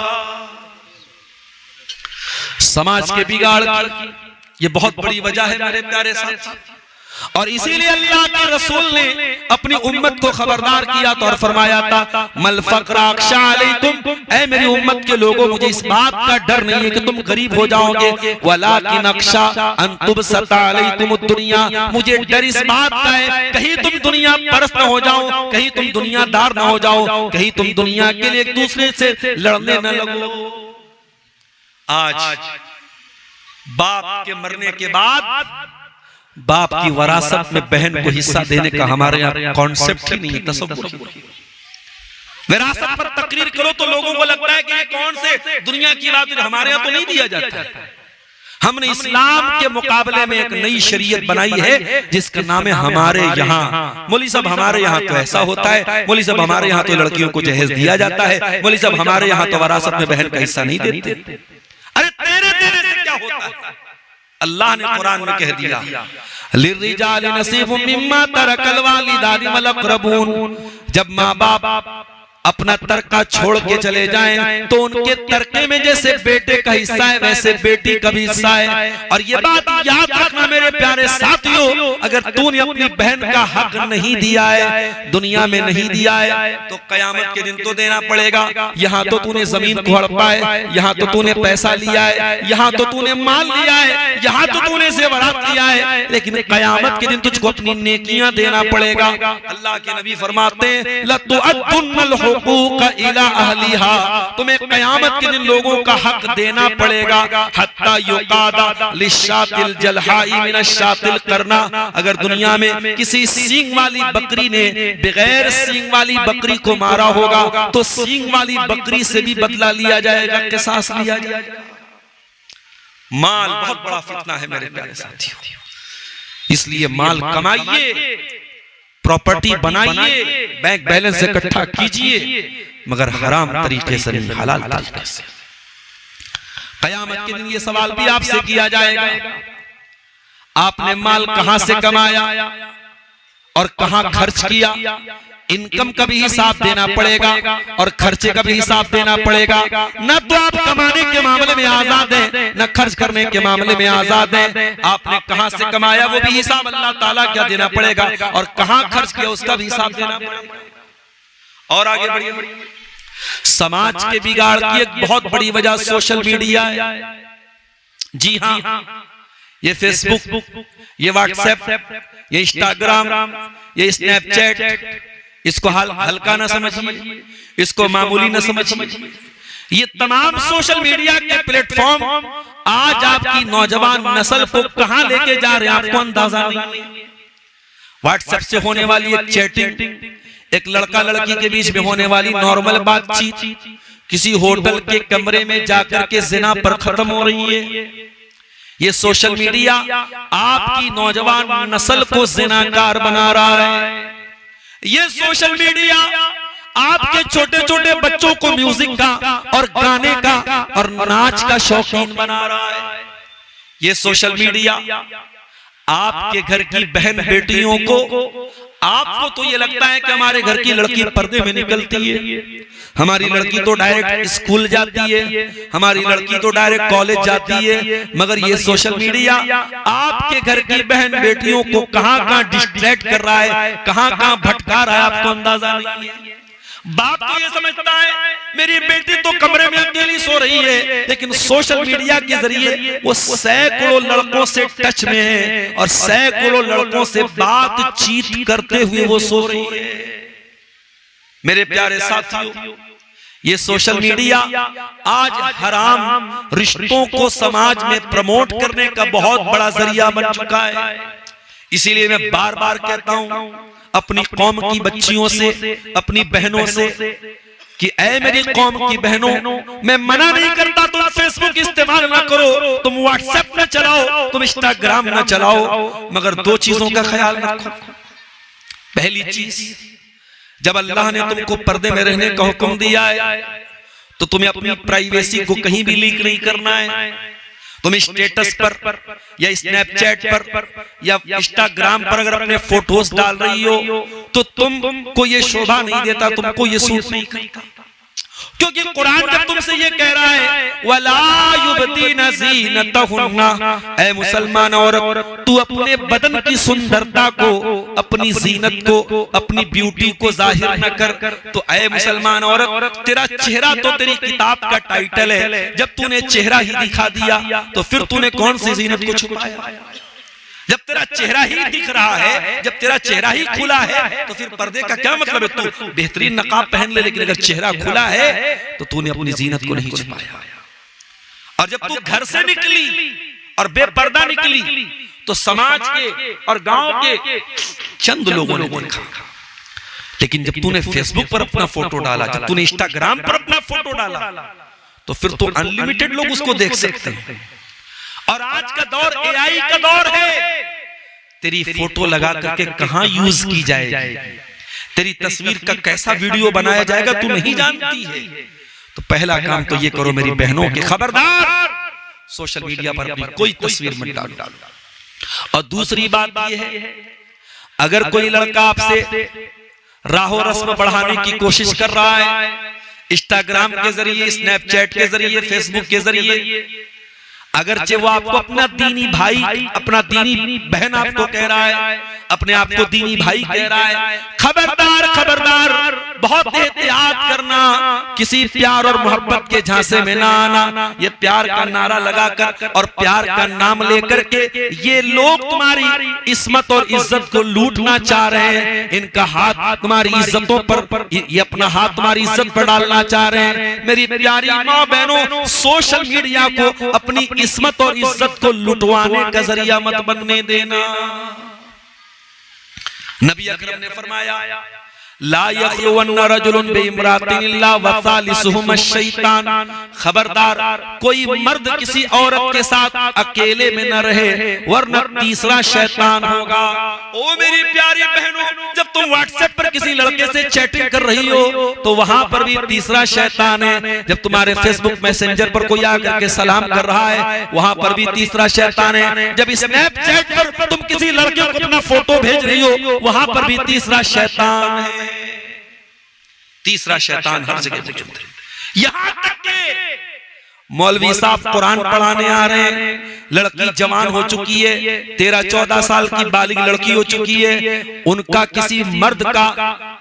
समाज के बिगाड़ की ये बहुत बड़ी वजह है मेरे प्यारे साथी, और इसीलिए अल्लाह के रसूल ने अपनी उम्मत को खबरदार किया तो और फरमाया था मल फक़्र अख्शा अलैकुम, ऐ मेरी उम्मत के लोगों मुझे इस बात का डर नहीं है कि तुम गरीब हो जाओगे, वलाकिन अख्शा अन तुबसता अलैकुम दुनिया, मुझे डर इस बात का है कहीं तुम दुनिया परस्त न हो जाओ, कहीं तुम दुनियादार न हो जाओ, कहीं तुम दुनिया के लिए एक दूसरे से लड़ने न लगो। आज बाप के मरने के बाद बाप की वरासत में बहन को हिस्सा देने का हमारे यहाँ कॉन्सेप्ट ही नहीं है, तसव्वुर। विरासत पर तकरीर करो तो लोगों को लगता है कि ये कौन से दुनिया की बात है, हमारे यहाँ तो नहीं दिया जाता है। हमने इस्लाम के मुकाबले में एक नई शरीयत बनाई है जिसका नाम है हमारे यहाँ। मौलवी साहब हमारे यहाँ तो ऐसा होता है, मौलवी साहब हमारे यहाँ तो लड़कियों को जहेज दिया जाता है, मौलवी साहब हमारे यहाँ तो वरासत में बहन का हिस्सा नहीं देते। अरे तेरे देने से क्या होता है? अल्लाह ने कुरान में कह दिया लिर्रिजालि नसीबुम मिम्मा तरकल वालिदानि वल अक़रबून, जब माँ बाप अपना तरका छोड़ के चले जाएं तो उनके तरके में जैसे बेटे का हिस्सा है वैसे बेटी का भी हिस्सा है। और ये बात याद रखना मेरे प्यारे साथियों, अगर तूने अपनी बहन का हक नहीं दिया है, दुनिया में नहीं दिया है, तो कयामत के दिन तो देना पड़ेगा। यहाँ तो तूने जमीन को हड़पा है, यहाँ तो तूने पैसा लिया है, यहाँ तो तूने माल लिया है, यहाँ तो तूने जेवरात लिया है, लेकिन कयामत के दिन तुझको अपनी नेकियां देना पड़ेगा। अल्लाह के नबी फरमाते हैं लतुअद्दुन्नल हुकूक इला अहलिहा, तुम्हें कयामत के दिन लोगों का हक देना पड़ेगा। हत्ता युकादा लिशातिल जलहाई मिनशातिल करना, अगर दुनिया में किसी सींग वाली बकरी ने बगैर सींग वाली बकरी को मारा होगा तो सींग वाली बकरी से भी बदला लिया जाएगा, किसास लिया जाएगा। माल बहुत बड़ा फितना है मेरे प्यारे साथियों, इसलिए माल कमाइए, प्रॉपर्टी बनाइए, बैंक बैलेंस इकट्ठा कीजिए, मगर हराम तरीके से नहीं, हलाल तरीके से। कयामत के दिन ये सवाल भी आपसे किया जाएगा, आपने माल कहां से कमाया और कहां खर्च किया, इनकम का भी हिसाब देना पड़ेगा और खर्चे का भी हिसाब देना पड़ेगा। न तो आप कमाने के मामले में आजाद हैं, न खर्च करने के मामले में आजाद हैं। आपने कहां से कमाया वो भी हिसाब अल्लाह ताला क्या देना पड़ेगा, और कहां खर्च किया उसका भी हिसाब देना पड़ेगा। और आगे बढ़िए, समाज के बिगाड़ की एक बहुत बड़ी वजह सोशल मीडिया है। जी हाँ, ये फेसबुक, ये व्हाट्सएप, ये इंस्टाग्राम, ये स्नैपचैट, इसको हल्का ना समझिए, इसको मामूली ना समझिए। ये तमाम सोशल मीडिया के प्लेटफॉर्म आज आपकी नौजवान नस्ल को कहां लेके जा रहे हैं आपको अंदाजा नहीं। व्हाट्सएप से होने वाली एक चैटिंग, एक लड़का लड़की के बीच में होने वाली नॉर्मल बातचीत, किसी होटल के कमरे में जाकर के जिना पर खत्म हो रही है। ये सोशल मीडिया आपकी नौजवान नस्ल को जिनाकार बना रहा है। ये सोशल मीडिया आपके छोटे छोटे बच्चों को म्यूजिक का और गाने का और नाच का शौकीन बना रहा है। ये सोशल मीडिया आपके घर की बहन बेटियों को, आपको तो ये लगता है कि हमारे घर की लड़की पर्दे में निकलती है, हमारी लड़की तो डायरेक्ट स्कूल जाती है, हमारी लड़की तो डायरेक्ट कॉलेज जाती है, मगर ये सोशल मीडिया आपके घर की बहन बेटियों को कहां कहां डिस्ट्रैक्ट कर रहा है, कहां कहां भटका रहा है, आपको अंदाजा नहीं है। बाप तो ये समझता है मेरी बेटी तो कमरे में अकेली सो रही है, लेकिन सोशल मीडिया के जरिए वो सैकड़ों लड़कों से टच में है और सैकड़ों लड़कों से बातचीत करते हुए वो सो रही है। मेरे प्यारे साथियों, ये सोशल मीडिया आज हराम रिश्तों को समाज में प्रमोट करने का बहुत बड़ा जरिया बन चुका है। इसीलिए मैं बार बार कहता हूं अपनी कौम की बच्चियों से, अपनी बहनों से, कि ऐ मेरी कौम की बहनों, मैं मना नहीं करता तुम फेसबुक इस्तेमाल ना करो, तुम व्हाट्सएप ना चलाओ, तुम इंस्टाग्राम ना चलाओ, मगर दो चीजों का ख्याल रखो। पहली चीज, जब अल्लाह ने तुमको पर्दे में रहने का हुक्म दिया है तो तुम्हें अपनी प्राइवेसी को कहीं भी लीक नहीं करना है। तुम स्टेटस पर या स्नैपचैट पर या इंस्टाग्राम पर अगर अपने फोटोज डाल रही हो तो तुमको ये शोभा नहीं देता, तुमको ये सूट नहीं करता, क्योंकि कुरान जब तुमसे ये कह रहा है वला युबदीना ज़ीनतहुन्ना, ऐ मुसलमान औरत तू अपने बदन की सुंदरता को, अपनी जीनत को, अपनी ब्यूटी को जाहिर न कर। तो ऐ मुसलमान औरत, तेरा चेहरा तो तेरी किताब का टाइटल है, जब तूने चेहरा ही दिखा दिया तो फिर तूने कौन सी जीनत को छुपाया? जब तेरा चेहरा ही दिख रहा है, जब तेरा चेहरा ही खुला है तो फिर पर्दे का क्या मतलब है? तू बेहतरीन नकाब पहन ले, लेकिन अगर चेहरा खुला है तो तूने अपनी जीनत को नहीं छुपाया। और जब तू घर से निकली और बेपर्दा निकली तो समाज के और गांव के चंद लोगों ने देखा, लेकिन जब तूने फेसबुक पर अपना फोटो डाला, जब तूने इंस्टाग्राम पर अपना फोटो डाला तो फिर तो अनलिमिटेड लोग उसको देख सकते हैं। और आज का दौर एआई का दौर है, तेरी फोटो लगा करके कहां यूज की जाएगी, तेरी तस्वीर का कैसा वीडियो बनाया जाएगा तू नहीं जानती है। तो पहला काम तो ये करो मेरी बहनों के, खबरदार सोशल मीडिया पर अपनी कोई तस्वीर मत डालो। और दूसरी बात ये है, अगर कोई लड़का आपसे राहो रस्म बढ़ाने की कोशिश कर रहा है इंस्टाग्राम के जरिए, स्नैपचैट के जरिए, फेसबुक के जरिए, अगरचे वो आपको अपना दीनी भाई, अपना दीनी बहन आपको कह रहा है, अपने आप को दीनी भाई कह रहा है, खबरदार खबरदार, बहुत एहतियात करना, किसी प्यार और मोहब्बत के झांसे में ना आना। ये प्यार का नारा लगाकर और प्यार का नाम लेकर के ये लोग तुम्हारी इस्मत और इज्जत को लूटना चाह रहे हैं। इनका हाथ तुम्हारी इज्जतों पर, ये अपना हाथ तुम्हारी इज्जत पर डालना चाह रहे हैं। मेरी प्यारी माँ बहनों, सोशल मीडिया को अपनी इस्मत और इज्जत को लुटवाने का जरिया मत बनने देना। नबी अकरम ने फरमाया ला यखलुवन्ना रजुलुन बिइम्रातिन इल्ला वसालिसुहुम अश-शैतान, खबरदार कोई मर्द किसी औरत के साथ अकेले में न रहे वरना तीसरा शैतान होगा। ओ मेरी प्यारी बहनों, जब तुम व्हाट्सएप पर किसी लड़के से चैटिंग कर रही हो तो वहां पर भी तीसरा शैतान है। जब तुम्हारे फेसबुक मैसेंजर पर कोई आकर के सलाम कर रहा है वहां पर भी तीसरा शैतान है। जब स्नैपचैट पर तुम किसी लड़के को अपना फोटो भेज रही हो वहां पर भी तीसरा शैतान है। तीसरा शैतान हर जगह मौजूद है। यहां तक के मौलवी साहब कुरान पढ़ाने आ रहे हैं, लड़की जवान हो चुकी है, 13-14 साल की बालिग लड़की हो चुकी है, उनका किसी मर्द का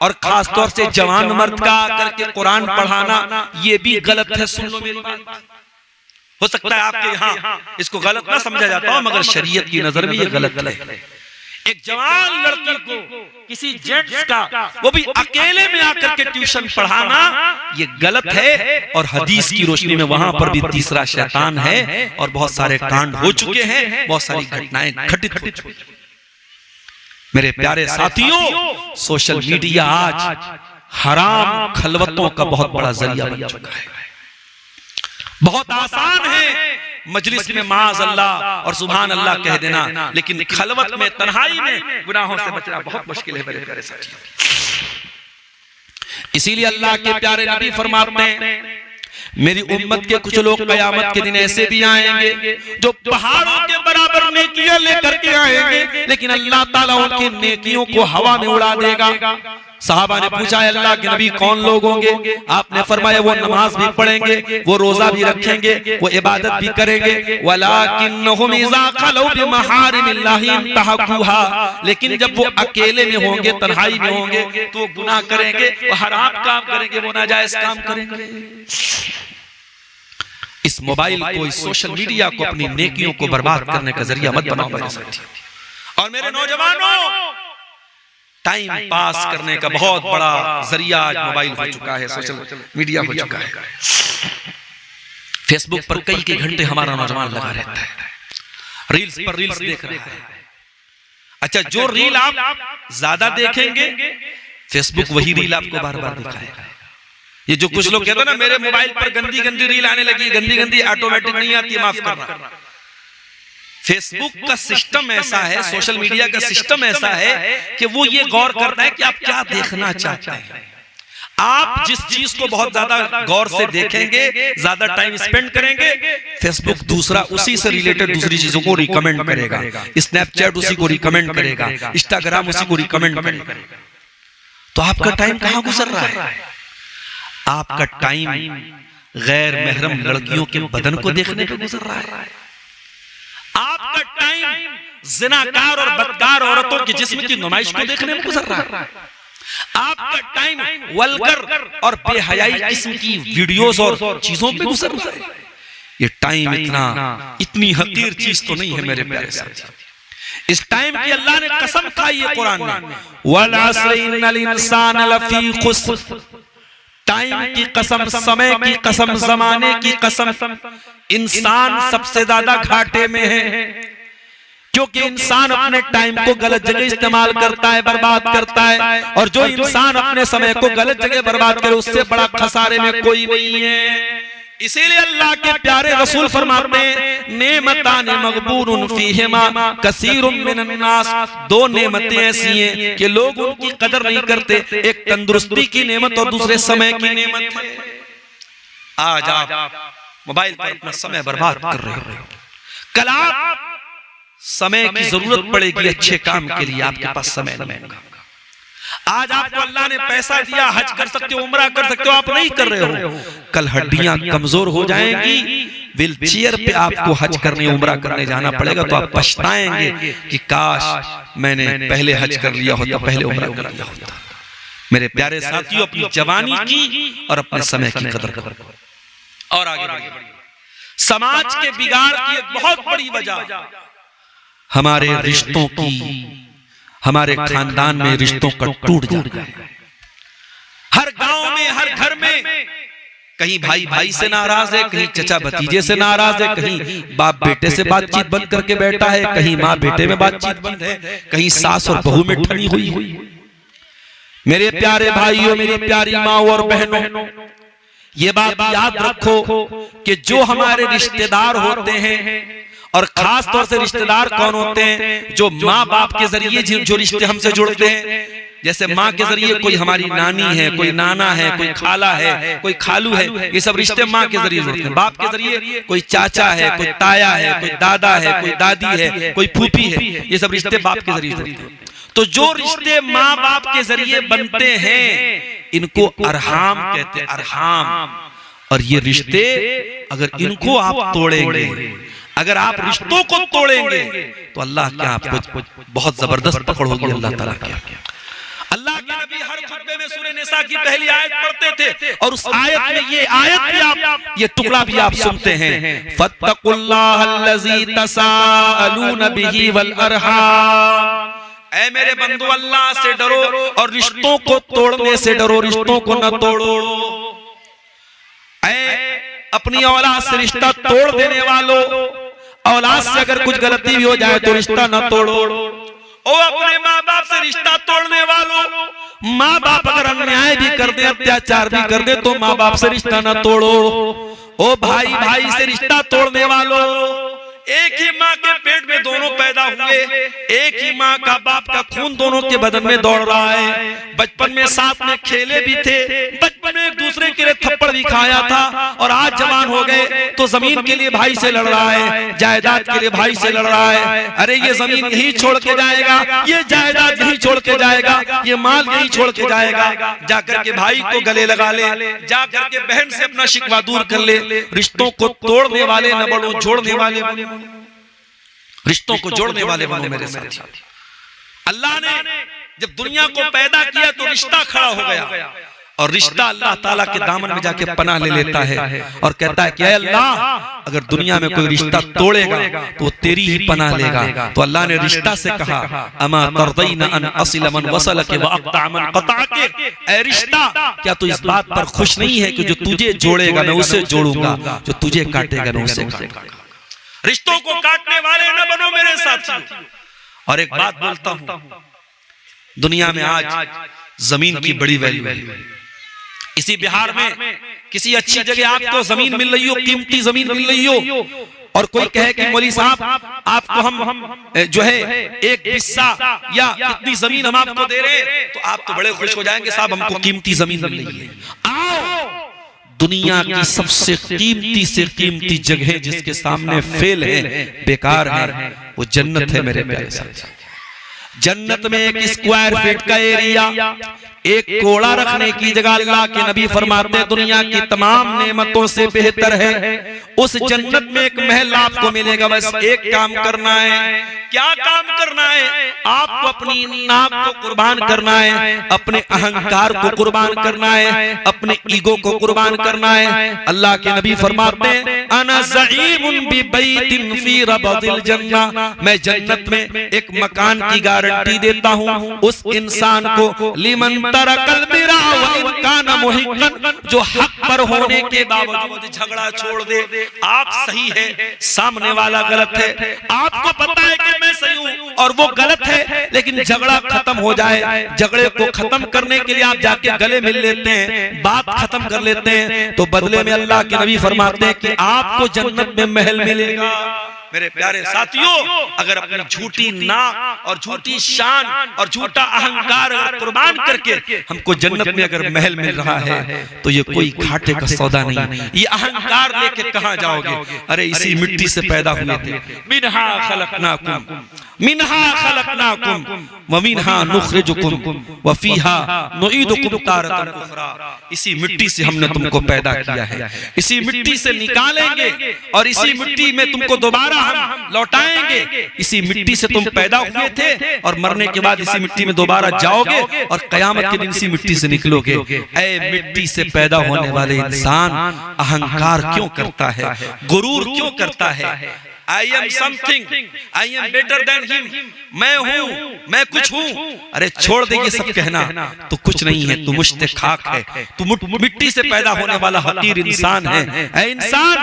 और खासतौर से जवान मर्द का करके कुरान पढ़ाना ये भी गलत है। सुन लो मेरी बात, हो सकता है आपके यहाँ इसको गलत ना समझा जाता हो, मगर शरीयत की नजर में ये गलत है। एक जवान लड़की को किसी जेंट्स का, वो भी अकेले में आकर के ट्यूशन पढ़ाना ये गलत है। और हदीस की रोशनी में वहां पर भी तीसरा शैतान है और बहुत सारे कांड हो चुके हैं, बहुत सारी घटनाएं घटित हो चुकी हैं। मेरे प्यारे साथियों, सोशल मीडिया आज हराम खलवतों का बहुत बड़ा जरिया बन चुका है। बहुत आसान है मजलिस में माज अल्लाह और सुभान अल्लाह कह देना, लेकिन खलवत में, तन्हाई में गुनाहों से बचना बहुत मुश्किल है मेरे प्यारे साथियों। इसीलिए अल्लाह के प्यारे नबी फरमाते हैं मेरी उम्मत के कुछ लोग कयामत के दिन ऐसे भी आएंगे जो पहाड़ों के बराबर नेकियां लेकर के आएंगे, लेकिन अल्लाह ताला उनकी नेकियों को हवा में उड़ा देगा। साहबा ने पूछा अल्लाह के नबी कौन लोग होंगे? आपने फरमाया वो नमाज भी पढ़ेंगे, वो रोजा भी रखेंगे, वो इबादत भी करेंगे, वलाकिन्नहुम इज़ा खलौ बिमहारिमिल्लाहि इंतहकुहा, लेकिन जब वो अकेले में होंगे, तन्हाई में होंगे तो वो गुनाह करेंगे, वो हराम काम करेंगे, वो नाजायज काम करेंगे। इस मोबाइल को, इस सोशल मीडिया को अपनी नेकियों को बर्बाद करने का जरिया मत बनाओ मेरे साथियों। और मेरे नौजवानों, टाइम पास करने का बहुत बड़ा जरिया आज मोबाइल हो चुका है, सोशल मीडिया हो चुका है। फेसबुक पर कई घंटे हमारा नौजवान लगा रहता है, रील्स पर रील्स देख रहा है। अच्छा, जो रील आप ज्यादा देखेंगे फेसबुक वही रील आपको बार बार दिखाएगा। ये जो कुछ लोग कहते हैं ना मेरे मोबाइल पर गंदी गंदी रील आने लगी, गंदी गंदी ऑटोमेटिक नहीं आती है, माफ करना। फेसबुक का सिस्टम ऐसा है, सोशल मीडिया का सिस्टम ऐसा है कि वो ये गौर करता है कि आप क्या देखना चाहते हैं। आप जिस चीज को बहुत ज्यादा गौर से देखेंगे, ज्यादा टाइम स्पेंड करेंगे, फेसबुक दूसरा उसी से रिलेटेड दूसरी चीजों को रिकमेंड करेगा, स्नैपचैट उसी को रिकमेंड करेगा, इंस्टाग्राम उसी को रिकमेंड करेगा। तो आपका टाइम कहां गुजर रहा है? आपका टाइम गैर महरम लड़कियों के बदन को देखने पे गुजर रहा है। आपका टाइम जिनाकार और बदकार औरतों के जिस्म की नुमाइश को देखने में गुजर रहा है। आपका टाइम वल्गर और बेहयाई किस्म की वीडियोस और चीजों पे गुजर रहा है। ये टाइम इतनी हकीर चीज तो नहीं है मेरे प्यारे साथी। इस टाइम की अल्लाह ने कसम खाई है कुरान में, वल अस्र इन्नल इंसान लफी खुस्र। टाइम की कसम, समय की कसम, जमाने की कसम, इंसान सबसे ज्यादा घाटे में है, क्योंकि इंसान अपने टाइम को गलत जगह इस्तेमाल करता है, बर्बाद करता है। और जो इंसान अपने समय को गलत जगह बर्बाद करे उससे बड़ा खसारे में कोई नहीं है। इसीलिए अल्लाह के प्यारे रसूल फरमाते हैं, नेमतान मगबूनुन फीहिमा कसीरुम मिनन नास। दो नेमतें ऐसी हैं कि लोग उनकी कदर नहीं करते, एक तंदुरुस्ती की नेमत और दूसरे समय की नेमत है। आज आप मोबाइल पर अपना समय बर्बाद कर रहे हो, कल आप समय की जरूरत पड़ेगी अच्छे काम के लिए, आपके पास समय नहीं होगा। आज आपको अल्लाह ने पैसा दिया, हज कर सकते हो, उम्रा कर सकते हो, आप नहीं कर रहे हो। कल हड्डियां कमजोर हो जाएंगी, व्हील चेयर पे आपको हज करने, उम्रा करने जाना पड़ेगा, तो आप पछताएंगे कि काश मैंने पहले हज कर लिया होता, पहले उम्रा कर लिया होता। मेरे प्यारे साथियों, अपनी जवानी की और अपने समय की कदर करो। और आगे बढ़िए। समाज के बिगाड़ की एक बहुत बड़ी वजह हमारे रिश्तों की, हमारे खानदान में रिश्तों का टूट जाना। हर गांव में, हर घर में कहीं भाई भाई से नाराज है, कहीं चचा भतीजे से नाराज है, कहीं बाप बेटे से बातचीत बंद करके बैठा है, कहीं माँ बेटे में बातचीत बंद है, कहीं सास और बहू में ठनी हुई। मेरे प्यारे भाइयों, मेरी प्यारी माँ और बहनों, ये बात याद रखो कि जो हमारे रिश्तेदार होते हैं, और खास तौर से रिश्तेदार कौन होते हैं? जो माँ बाप के जरिए जो रिश्ते हमसे जुड़ते हैं। जैसे माँ के जरिए कोई हमारी नानी है, कोई नाना है, कोई खाला है, कोई खालू है, ये सब रिश्ते माँ के जरिए जुड़ते हैं। बाप के जरिए कोई चाचा है, कोई ताया है, कोई दादा है, कोई दादी है, कोई फूफी है, ये सब रिश्ते बाप के जरिए जुड़ते हैं। तो जो रिश्ते माँ बाप के जरिए बनते हैं इनको अरहाम कहते हैं, अरहाम। और ये रिश्ते अगर इनको आप तोड़ेंगे, अगर आप रिश्तों को तोड़ेंगे, तो अल्लाह क्या आपको बहुत जबरदस्त पकड़ होगी। अल्लाह ताला क्या, अल्लाह के नबी हर खुतबे में सूरह निसा की पहली आयत पढ़ते थे, और उस आयत में ये आयत भी आप, ये टुकड़ा भी आप सुनते हैं, फत्तकुल्लाहल्लज़ी तसाअलून बिही वल अरहाम। ऐ मेरे बंदो, अल्लाह से डरो और रिश्तों को तोड़ने से डरो, रिश्तों को न तोड़ो। अपनी औलाद से रिश्ता तोड़ देने वालों, औलाद से अगर कुछ गलती भी हो जाए तो रिश्ता न तोड़ो। ओ अपने माँ बाप से रिश्ता तोड़ने वालों, माँ बाप अगर अन्याय भी कर दे, अत्याचार भी कर दे, तो माँ बाप से रिश्ता न तोड़ो। ओ भाई भाई से रिश्ता तोड़ने वालों, एक ही माँ के पेट में दोनों पैदा हुए, एक ही माँ का बाप का खून दोनों के बदन में दौड़ रहा है, बचपन में साथ में खेले भी थे, बचपन में एक दूसरे के लिए थप्पड़ भी खाया था, और आज जवान हो गए तो जमीन के लिए भाई से लड़ रहा है, जायदाद के लिए भाई से लड़ रहा है। अरे ये जमीन यही छोड़ के जाएगा, ये जायदाद यही छोड़ के जाएगा, ये माल यही छोड़ के जाएगा। जाकर के भाई को गले लगा ले, जाकर के बहन से अपना शिकवा दूर कर ले। रिश्तों को तोड़ने वाले न बनो, जोड़ने वाले बनो, रिश्तों को जोड़ने वाले बनो मेरे साथ। अल्लाह ने जब दुनिया को पैदा किया तो रिश्ता खड़ा हो गया, और रिश्ता अल्लाह ताला के दामन में जाके पनाह ले लेता है और कहता है कि अल्लाह, अगर दुनिया में कोई रिश्ता तोड़ेगा तो तेरी ही पनाह लेगा। तो अल्लाह ने रिश्ता से कहा, अमा तर्दीना अन असिल मन वसलके व अक़ता मन क़ताके। ऐ रिश्ता, क्या तू इस बात पर खुश नहीं है कि जो तुझे जोड़ेगा मैं उसे जोड़ूंगा, जो तुझे काटेगा मैं उसे काटूंगा। रिश्तों को काटने वाले न बनो मेरे साथियों। और एक बात बोलता हूं, दुनिया में आज जमीन की बड़ी वैल्यू है, इसी बिहार में किसी अच्छी जगह आपको जमीन मिल रही हो, कीमती जमीन मिल रही हो, और कोई कहे कि मौलवी साहब आपको हम जो है एक हिस्सा या इतनी जमीन हम आपको दे रहे हैं, तो आप तो बड़े खुश हो जाएंगे, साहब हमको कीमती जमीन मिल रही है। आओ, दुनिया की सबसे कीमती से कीमती जगह जिसके सामने फेल है, बेकार है, वो जन्नत है मेरे प्यारे साथी। जन्नत में एक स्क्वायर फीट का एरिया, एक कोड़ा रखने की जगह अल्लाह के नबी फरमाते हैं दुनिया की तमाम नेमतों से बेहतर है। उस जन्नत में एक महल आपको मिलेगा, बस एक काम करना है। क्या काम करना है? आपको अपनी नाक को कुर्बान करना है, अपने अहंकार को कुर्बान करना है, अपने ईगो को कुर्बान करना है। अल्लाह के नबी फरमाते हैं अना ज़ईमुन बिबैतिन फी रबदिल जन्ना, मैं जन्नत में एक मकान की गारंटी देता हूँ उस इंसान को, लिमन तरकल बिरा व इन काना मुहिक्कन, जो हक पर होने के बावजूद झगड़ा छोड़ दे। आप सही है, सामने वाला गलत है, आपको पता है कि मैं सही हूँ और वो गलत है, लेकिन झगड़ा खत्म हो जाए। झगड़े को खत्म करने के लिए आप जाके गले मिल लेते हैं, बात खत्म कर लेते हैं, तो बदले में अल्लाह के नबी फरमाते हैं कि आपको जन्नत में महल मिलेगा। मेरे प्यारे साथियों, अगर अपनी झूठी नाक और झूठी शान और झूठा अहंकार अगर कुर्बान करके हमको जन्नत में अगर महल मिल रहा है, तो ये कोई घाटे का सौदा नहीं। ये अहंकार लेके कहां जाओगे? अरे इसी मिट्टी से पैदा हुए थे, मिनहा खलकनाकुम मिनहा खलकनाकुम व मिनहा नुखरिजुकुम व फीहा नुईदुकुम तारतन उखरा। इसी मिट्टी से हमने तुमको पैदा किया है, इसी मिट्टी से निकालेंगे और इसी मिट्टी में तुमको दोबारा हम लौटाएंगे। इसी मिट्टी से तुम पैदा हुए थे और मरने के बाद इसी मिट्टी में दोबारा जाओगे और कयामत के दिन इसी मिट्टी से निकलोगे। ऐ मिट्टी से पैदा होने वाले इंसान, अहंकार क्यों करता है, गुरूर क्यों करता है? I am something, I am better than him, मैं हूँ, मैं कुछ हूँ। अरे छोड़ दे ये सब कहना, तो कुछ नहीं है, तू मुश्ते खाक है, तू मिट्टी से पैदा होने वाला हकीर इंसान है। ऐ इंसान,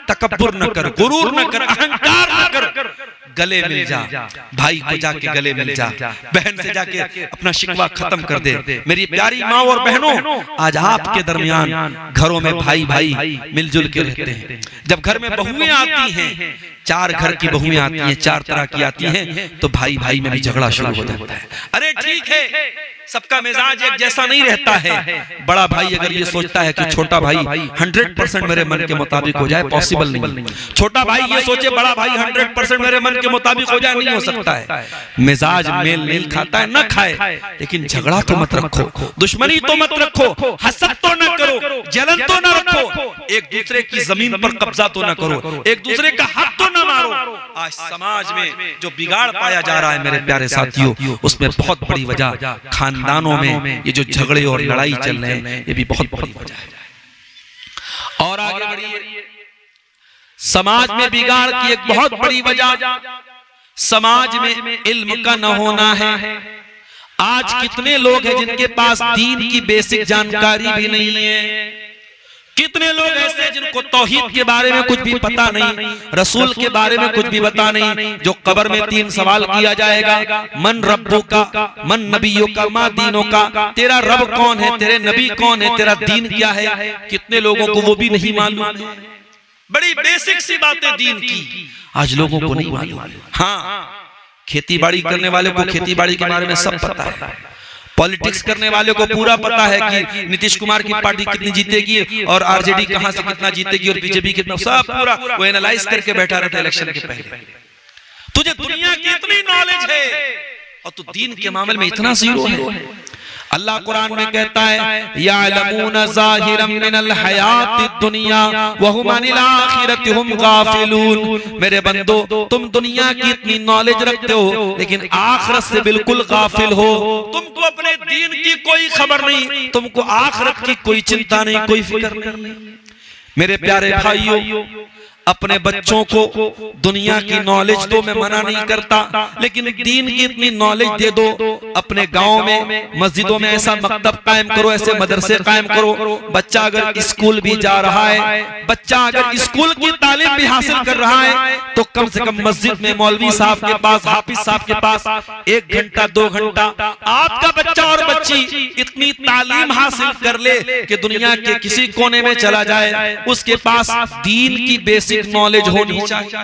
तकब्बुर न कर, गुरूर न कर, अहंकार न कर, गले मिल जा, भाई को जाके गले मिल जा, बहन से जाके अपना शिकवा खत्म कर दे। मेरी प्यारी माँ और बहनों, आज आपके दरमियान घरों में भाई भाई मिलजुल के रहते हैं। जब घर में बहुएं आती हैं, चार घर की बहुएं आती हैं, चार तरह की आती हैं, तो भाई भाई में भी झगड़ा शुरू हो जाता है। अरे ठीक है, सबका मिजाज एक जैसा नहीं रहता है। बड़ा भाई अगर ये सोचता है कि छोटा भाई 100% मेरे मन के मुताबिक हो जाए, पॉसिबल नहीं। छोटा भाई ये सोचे बड़ा भाई 100% मेरे मन के मुताबिक हो जाए, नहीं हो सकता है। मिजाज मेल नहीं खाता है, न खाए, लेकिन झगड़ा तो मत रखो, दुश्मनी तो मत रखो, हसद तो न करो, जलन तो न रखो, एक दूसरे की जमीन पर कब्जा तो न करो, एक दूसरे का हक तो न मारो। आज समाज में जो बिगाड़ पाया जा रहा है मेरे प्यारे साथियों, उसमें बहुत बड़ी वजह खानदानों में ये जो झगड़े और लड़ाई चल रहे हैं, ये भी बहुत बड़ी वजह है। और आगे बढ़िए, समाज में बिगाड़ की एक बहुत बड़ी वजह समाज में इल्म का न होना है। आज कितने लोग हैं जिनके पास दीन की बेसिक जानकारी भी नहीं है। कितने लोग ऐसे जिनको तौहीद के बारे में कुछ भी पता नहीं, रसूल के बारे में कुछ भी पता नहीं। जो कब्र में 3 सवाल किया जाएगा, मन रब्बु का, मन नबियों का, मा दीनों का, तेरा रब कौन है, तेरे नबी कौन है, तेरा दीन क्या है। कितने लोगों को वो भी नहीं मालूम है। बड़ी बेसिक सी बातें दीन की आज लोगों को नहीं मालूम। हाँ, खेती बाड़ी करने वाले को खेती बाड़ी के बारे में सब पता है। पॉलिटिक्स करने वाले को पूरा पता है कि नीतीश कुमार की पार्टी कितनी जीतेगी और आरजेडी कहां से कितना जीतेगी और बीजेपी कितना, सब पूरा वो एनालाइज करके बैठा रहता है इलेक्शन के पहले। तुझे दुनिया की इतनी नॉलेज है और तू दीन के मामले में इतना जीरो है। अल्लाह कुरान में कहता है यालमूना ज़ाहिरम मिनल हयातिद दुनिया व हुम अनिल आखिरति हुम गाफिलून। मेरे बंदो, तुम दुनिया की इतनी नॉलेज रखते हो लेकिन आखिरत से बिल्कुल गाफिल हो। तुमको अपने दीन की कोई खबर नहीं, तुमको आखिरत की कोई चिंता नहीं, कोई फिक्र नहीं। मेरे प्यारे भाइयों, अपने बच्चों को दुनिया की नॉलेज दो, मैं मना नहीं करता, लेकिन दीन की इतनी नॉलेज दे दो। अपने गांव में मस्जिदों में ऐसा मकतब कायम करो, ऐसे मदरसे कायम करो। बच्चा अगर स्कूल भी जा रहा है, बच्चा अगर स्कूल की तालीम भी हासिल कर रहा है, तो कम से कम मस्जिद में मौलवी साहब के पास, हाफिज साहब के पास 1 घंटा 2 घंटा आपका बच्चा और बच्ची इतनी तालीम हासिल कर ले कि दुनिया के किसी कोने में चला जाए, उसके पास दीन की बेसिक नॉलेज होनी चाहिए।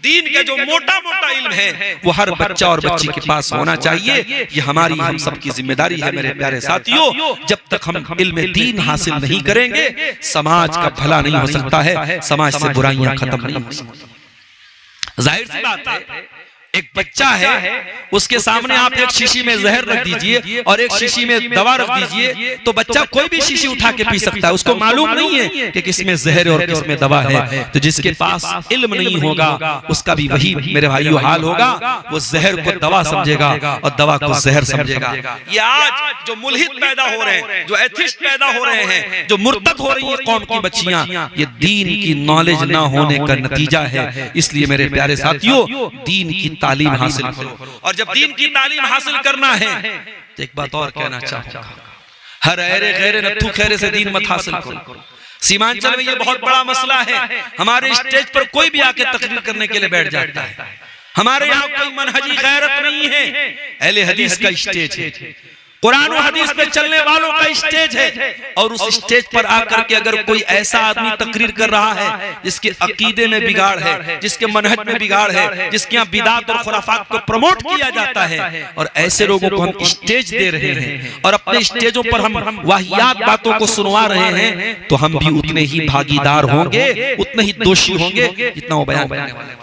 दीन का जो मोटा मोटा इल्म है वो हर बच्चा और बच्ची के पास होना चाहिए। ये हमारी, हम सबकी जिम्मेदारी है मेरे प्यारे साथियों। जब तक हम इल्म दीन हासिल नहीं करेंगे, समाज का भला नहीं हो सकता है, समाज से बुराइयां खत्म नहीं हो सकती। जाहिर सी बात है, एक बच्चा है, उसके सामने आप एक शीशी में जहर रख दीजिए और एक शीशी में दवा रख दीजिए, तो बच्चा कोई भी शीशी उठा के पी सकता है। उसको मालूम नहीं है कि किसमें जहर और किसमें दवा है। तो जिसके पास इल्म नहीं होगा, उसका भी वही मेरे भाइयों हाल होगा। वो जहर को दवा समझेगा और दवा को जहर समझेगा। ये आज जो मुल्हिद पैदा हो रहे हैं, जो एथिस्ट पैदा हो रहे हैं, जो मुर्तद हो रही है कौम की बच्चियां, ये दीन की नॉलेज ना होने का नतीजा है। इसलिए मेरे प्यारे साथियों, दीन की तालीम हासिल करो। और जब दीन की तालीम हासिल करना है, तो एक बात और कहना चाहूंगा, हर ऐरे गैरे नत्थु खैरे से दीन मत हासिल करो। सीमांचल में ये बहुत बड़ा मसला है। हमारे स्टेज पर कोई भी आके तकरीर करने के लिए बैठ जाता है। हमारे यहाँ कोई मनहजी गैरत नहीं है, अहले हदीस का स्टेज है, कुरान और हदीस पे चलने वालों का स्टेज है। और उस स्टेज पर आकर के अगर कोई ऐसा आदमी तकरीर कर रहा है जिसके अकीदे में बिगाड़ है, जिसके मनहज में बिगाड़ है, जिसके यहाँ बिदात और खुराफात को प्रमोट किया जाता है, और ऐसे लोगों को हम स्टेज दे रहे हैं और अपने स्टेजों पर हम वाहियात बातों को सुनवा रहे हैं, तो हम भी उतने ही भागीदार होंगे, उतने ही दोषी होंगे जितना वो बयान करने वाले।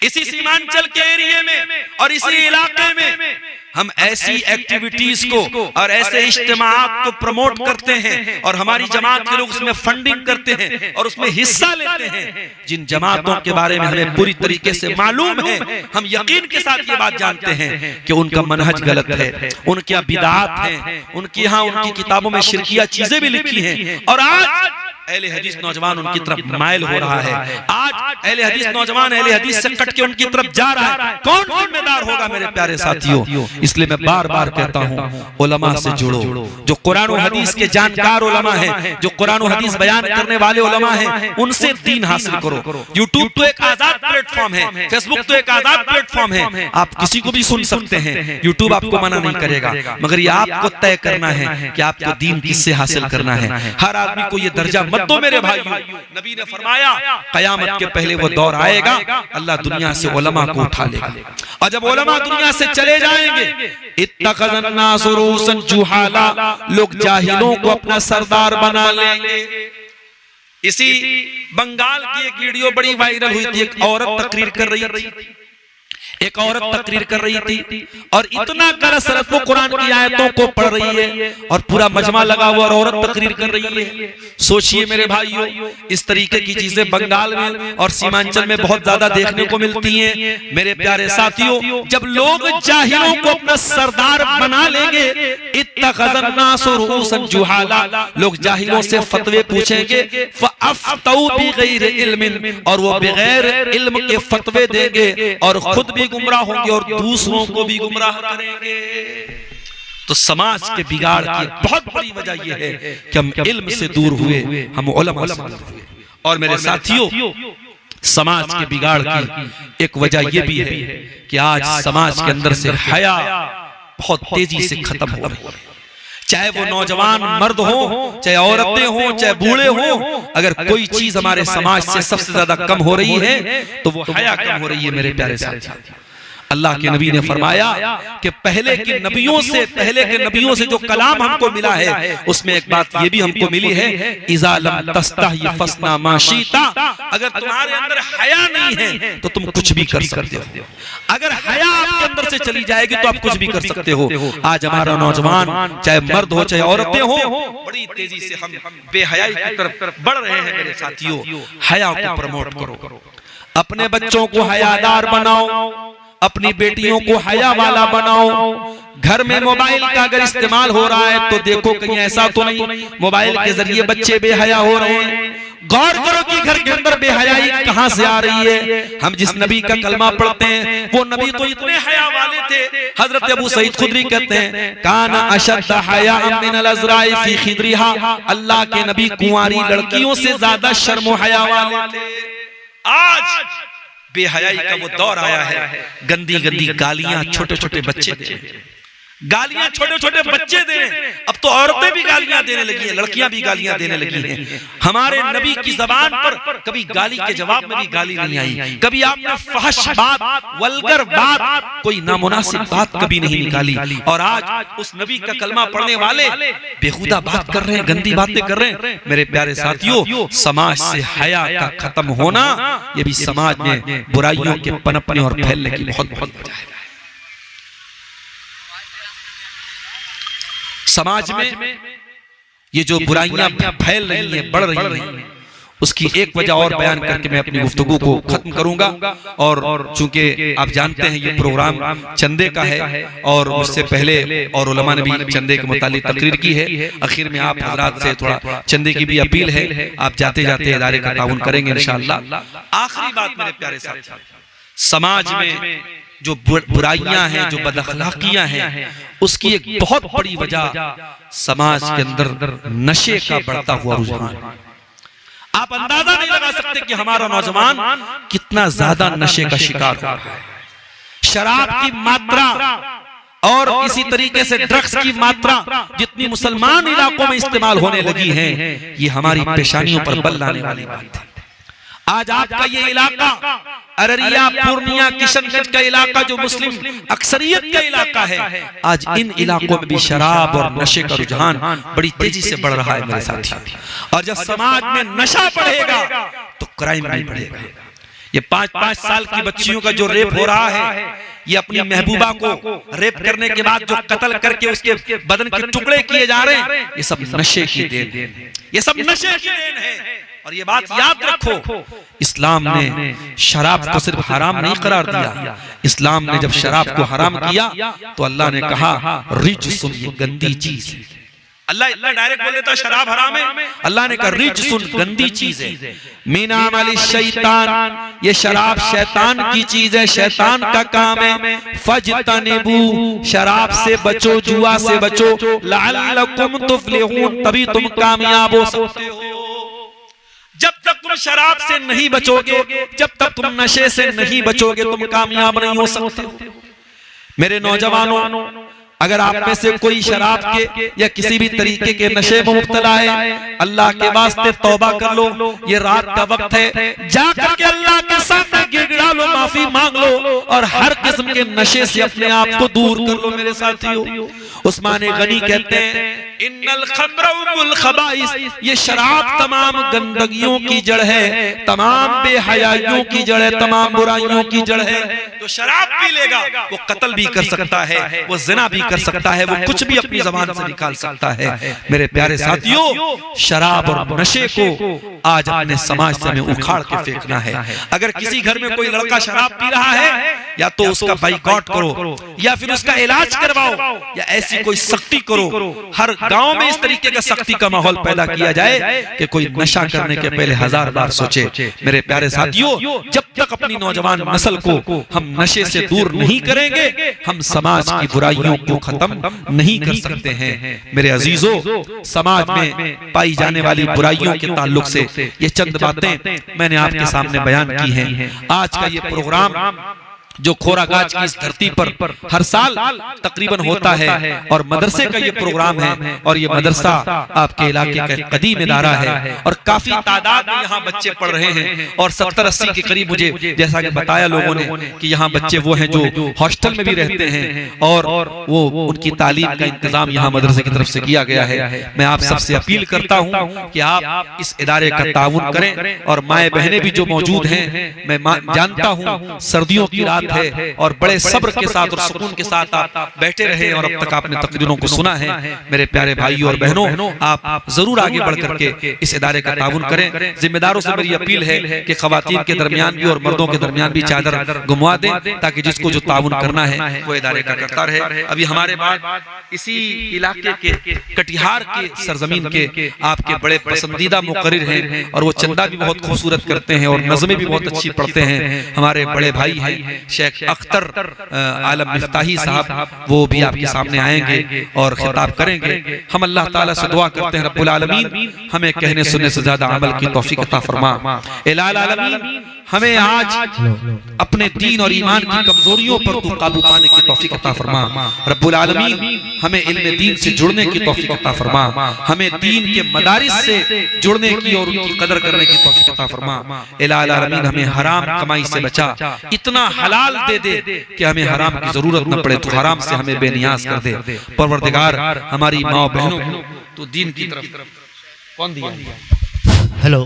इसी सीमांचल के एरिया में और इसी इलाके में हम ऐसी एक्टिविटीज को और ऐसे इज्तिमाआत को प्रमोट करते हैं और हमारी जमात के लोग उसमें फंडिंग करते हैं और उसमें हिस्सा लेते हैं, जिन जमातों के बारे में हमें पूरी तरीके से मालूम है, हम यकीन के साथ ये बात जानते हैं कि उनका मनहज गलत है, उनके यहाँ बिदात है, उनकी यहाँ उनकी किताबों में शिरकिया चीजें भी लिखी हैं। और आज अहले हदीस नौजवान उनकी तरफ माइल हो रहा है। आज अहले हदीस नौजवान अहले हदीस से कट के उनकी तरफ जा रहा है। कौन जिम्मेदार होगा मेरे प्यारे साथियों? इसलिए मैं बार बार कहता हूँ, उलमा से जुड़ो, जो कुरान और हदीस के जानकार उलमा हैं, जो कुरान और हदीस बयान करने वाले उलमा हैं, उनसे दीन हासिल करो। यूट्यूब तो एक आजाद प्लेटफॉर्म है, फेसबुक तो एक आजाद प्लेटफॉर्म है, आप किसी को भी सुन सकते हैं, यूट्यूब आपको मना नहीं करेगा, मगर ये आपको तय करना है कि आपको दीन किससे हासिल करना है। हर आदमी को ये दर्जा मत दो मेरे भाइयों। नबी ने फरमाया कयामत के पहले वो दौर आएगा, अल्लाह दुनिया से उलमा को उठा लेगा, और जब उलमा दुनिया से चले जाएंगे, इत्तखज़न नास रूसन जुहाला, लोग जाहिलों को अपना सरदार बना लेंगे। इसी बंगाल की एक वीडियो बड़ी वायरल हुई थी, एक औरत तकरीर कर रही थी, एक औरत तकरीर कर रही थी और इतना करसरत वो कुरान की आयतों को पढ़ रही है और पूरा मजमा लगा हुआ और औरत तकरीर कर रही है। सोचिए मेरे भाइयों, इस तरीके की चीजें बंगाल में और सीमांचल में बहुत ज्यादा देखने को मिलती हैं। मेरे प्यारे साथियों, जब लोग जाहिलों को अपना सरदार बना लेंगे, इत्तखज़न नास रूसन जुहाला, लोग जाहिलों से फतवे पूछेंगे, फ़अफ़्तऊ बिग़ैरि इल्मिन, और वो बगैर इल्म के फतवे देंगे और खुद भी गुमराह होंगे और दूसरों को भी गुमराह करेंगे। तो समाज के बिगाड़ की बहुत बड़ी वजह यह है कि हम इल्म से दूर हुए, हम उलमा से दूर हुए। और मेरे साथियों, समाज के बिगाड़ की एक वजह यह भी है कि आज समाज के अंदर से हया बहुत तेजी से खत्म हो रही है। चाहे वो नौजवान मर्द हो, चाहे औरतें हो, चाहे बूढ़े हो, अगर कोई चीज हमारे समाज से सबसे ज्यादा कम हो रही है तो वो हया कम हो रही है। मेरे प्यारे साथी, अल्लाह के नबी ने फरमाया कि पहले के नबियों से जो कलाम हमको मिला है, उसमें एक बात ये भी हमको मिली है, इज़ा लम तस्तही फस्ना मा शीता, अगर तुम्हारे अंदर हया नहीं है तो तुम कुछ भी कर सकते हो। अगर हया आपके अंदर से चली जाएगी तो आप कुछ भी कर सकते हो। आज हमारा नौजवान, चाहे मर्द हो चाहे औरतें हो, बड़ी तेजी से हम बेहयाई की तरफ बढ़ रहे हैं। मेरे साथियों, हया को प्रमोट करो, अपने बच्चों को हयादार बनाओ, अपनी बेटियों को हया वाला बनाओ। घर में मोबाइल का अगर इस्तेमाल हो रहा है तो देखो कहीं ऐसा तो नहीं मोबाइल के जरिए बच्चे बेहया हो रहे हैं। गौर करो कि घर के अंदर बेहयाई कहां से आ रही है। हम जिस नबी का कलमा पढ़ते हैं वो नबी तो इतने हया वाले थे। हजरत अबू सईद खुदरी कहते हैं काना अशद्द हया मिन अल-अज़रा'i फी खिदरिहा, अल्लाह के नबी कुंवारी लड़कियों से ज्यादा शर्म और हया वाले थे। आज बेहयाई का वो दौर आया है, गंदी गंदी गालियां छोटे छोटे बच्चे दे, गालियां छोटे छोटे बच्चे दे। अब तो औरतें भी गालियां देने लगी हैं, लड़कियां भी गालियां देने लगी हैं। हमारे नबी की जबान पर कभी गाली के जवाब में भी गाली नहीं आई, कभी आपने फहश बात, वल्गर बात, कोई नामुनासिब बात कभी नहीं निकाली। और आज उस नबी का कलमा पढ़ने वाले बेहुदा बात कर रहे हैं, गंदी बातें कर रहे हैं। मेरे प्यारे साथियों, समाज से हया का खत्म होना ये भी समाज में बुराइयों के पनपने और फैलने की बहुत बहुत वजह है। समाज में ये जो बुराइयां फैल रही हैं, बढ़ रही हैं, उसकी एक वजह और बयान करके मैं अपनी गुफ्तगू को खत्म करूंगा। और चूंकि आप जानते हैं ये प्रोग्राम चंदे का है और उससे पहले और उलमा ने भी चंदे के मुतालिक तकरीर की है। आखिर में आप हजरात से थोड़ा चंदे की भी अपील है, आप जाते जाते इदारे का ताउन करेंगे इंशाअल्लाह। आखिरी बात मेरे प्यारे साथी, समाज में जो बुराइयां हैं, जो बदअखलाकियां हैं, उसकी एक बहुत बड़ी वजह समाज के अंदर नशे का बढ़ता हुआ रुझान। आप अंदाजा नहीं लगा सकते कि हमारा नौजवान कितना ज्यादा नशे का शिकार हो रहा है। शराब की मात्रा और इसी तरीके से ड्रग्स की मात्रा जितनी मुसलमान इलाकों में इस्तेमाल होने लगी है, ये हमारी पेशानियों पर बल लाने वाली बात है। आज आपका ये इलाका अररिया, पूर्णिया, किशनगंज का इलाका जो मुस्लिम अक्सरियत का इलाका है, आज इन इलाकों में भी शराब और नशे का रुझान बड़ी तेजी से बढ़ रहा है मेरे साथी। और जब समाज में नशा बढ़ेगा तो क्राइम भी बढ़ेगा। ये 5-5 साल की बच्चियों का जो रेप हो रहा है, ये अपनी महबूबा को रेप करने के बाद जो कत्ल करके उसके बदन के टुकड़े किए जा रहे हैं, ये सब नशे की देन है, ये सब नशे की देन है। और ये बात याद रखो, इस्लाम ने शराब को सिर्फ हराम नहीं करार दिया। इस्लाम ने जब शराब को हराम किया तो अल्लाह ने कहा रिजसुन, ये गंदी चीज है। अल्लाह इतना डायरेक्ट बोल देता शराब हराम है, अल्लाह ने कहा रिजसुन, गंदी चीज है। मीना अमल शैतान, ये शराब शैतान की चीज है, शैतान का काम है। फजतनिबू, शराब से बचो, जुआ से बचो, लअल्लकुम तुफलिहून, तभी तुम कामयाब हो सकते हो। जब तक तुम शराब से नहीं बचोगे, जब तक तुम नशे से नहीं बचोगे, तुम कामयाब नहीं हो सकते। मेरे नौजवानों, अगर आप में से कोई शराब के या किसी भी तरीके के नशे में मुब्तला है, अल्लाह के वास्ते तौबा कर लो। ये रात का वक्त है, जाकर के अल्लाह के सामने गिड़गिड़ा लो, माफी मांग लो और हर किस्म के नशे से अपने आप को दूर कर लो मेरे साथियों। उस्मान गनी कहते हैं इन्नल खम्र उम्मुल खबाइस, ये शराब तमाम गंदगियों की जड़ है, तमाम बेहयाइयों की जड़ है, तमाम बुराइयों की जड़ है। तो शराब पी लेगा वो कत्ल भी कर सकता है, वो जिना भी कर सकता है, वो कुछ भी अपनी जबान से निकाल सकता है। मेरे प्यारे साथियों, शराब और नशे को आज अपने समाज से हमें उखाड़ के फेंकना है। अगर किसी घर में कोई लड़का शराब पी रहा है, या तो उसका बाइकआउट करो या फिर उसका इलाज करवाओ या ऐसी कोई सख्ती करो। हर गांव में इस तरीके का सख्ती का माहौल पैदा किया जाए कि कोई नशा करने के पहले 1000 बार सोचे। मेरे प्यारे साथियों, जब तक अपनी नौजवान नस्ल को हम नशे से दूर नहीं करेंगे, हम समाज की बुराइयों को खत्म नहीं कर सकते हैं। मेरे अजीजों, समाज में पाई जाने वाली बुराइयों के ताल्लुक से ये चंद बातें मैंने आपके सामने बयान की हैं। आज का ये प्रोग्राम जो खोरागाच की इस धरती पर हर साल तकरीबन होता है और मदरसे का ये प्रोग्राम है, और ये मदरसा आपके इलाके का कदीम इदारा है और काफी तादाद में यहाँ बच्चे पढ़ रहे हैं। और 70-80 के करीब, मुझे जैसा कि बताया लोगों ने कि यहाँ बच्चे वो हैं जो हॉस्टल में भी रहते हैं और वो उनकी तालीम का इंतजाम यहाँ मदरसे की तरफ से किया गया है। मैं आप सबसे अपील करता हूँ कि आप इस इदारे का ताउन करें। और माए बहनें भी जो मौजूद हैं, मैं जानता हूँ सर्दियों की रात बात है और बड़े सब्र के साथ और सुकून के साथ आप बैठे रहे और अब तक आपने तकरीरों को सुना है। मेरे प्यारे भाइयों और बहनों, आप जरूर आगे बढ़ करके इस इदारे का ताउन करें। जिम्मेदारों से मेरी अपील है कि खवातीन के दरमियान भी और मर्दों के दरमियान भी चादर घुमवा दें, ताकि जिसको जो ताउन करना है वो इदारे का करता रहे। अभी हमारे बाद इसी इलाके के कटिहार के सरजमीन के आपके बड़े पसंदीदा मुकर्रिर हैं और वो चंदा भी बहुत खूबसूरत करते हैं और नज़में भी बहुत अच्छी पढ़ते हैं। हमारे बड़े भाई हैं शेख अख्तर आलम मिफ्ताही साहब, वो भी आपके सामने आएंगे और खिताब करेंगे। हम अल्लाह ताला से दुआ करते हैं रब्बुल आलमीन हमें कहने सुनने से ज्यादा अमल की तौफीक अता फरमा। इलाल आलमीन हमें आज अपने दीन और ईमान की कमजोरियों पर तू काबू पाने की तौफीक अता फरमा। रब्बुल आलमीन हमें इल्म दीन से जुड़ने की तौफीक अता फरमा, हमें दीन के मदारिस से जुड़ने की और उनकी कदर करने की तौफीक अता फरमा। इलाल आलमीन हमें हराम कमाई से बचा, इतना हलाल दे दे कि हमें हराम की जरूरत न पड़े, तो हराम से हमें बेनियाज कर दे। परवरदिगार हमारी माँ बहनों तो दीन की तरफ कौन दिया? हेलो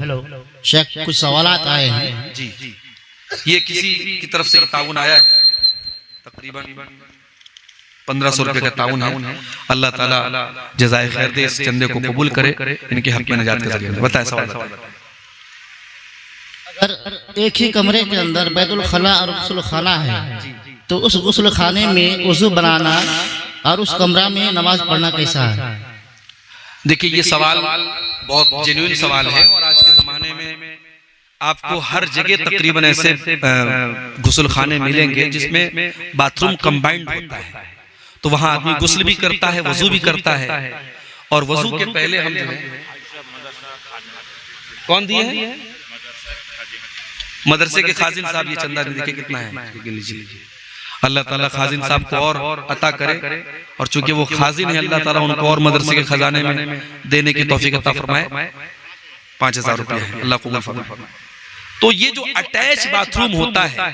शेख, कुछ सवालात आए हैं जी। ये किसी की तरफ से ताउन आया है, तकरीबन 1500 रुपए का ताउन है। अल्लाह ताला जज़ाए खैर दे, इस चंदे को कबूल करे, इनके हक में नजात का जरिया बताए। सवाल अगर एक ही कमरे के अंदर बैतुल खला और गुस्ल खाना है तो उस गुस्ल खाने में वजू बनाना और उस कमरा में नमाज पढ़ना कैसा है? देखिए ये सवाल बहुत जेन्युइन सवाल है और आज के जमाने में आपको हर जगह तकरीबन ऐसे गुस्ल खाने मिलेंगे जिसमें बाथरूम कंबाइंड होता है, तो वहां आदमी गुस्ल भी करता है, वजू भी करता है। और वजू के पहले हम जो है कौन दिए हैं? मदरसे के खाजिन साहब, ये चंदा देखिए कितना है। अल्लाह ताला खाजिन साहब को और अता करे, और चूंकि वो खाजिन है अल्लाह ताला उनको और मदरसे के खजाने में देने की तौफीक अता फरमाए। 5000 रुपये है, अल्लाह कबूल फरमाए। तो ये जो अटैच बाथरूम होता है,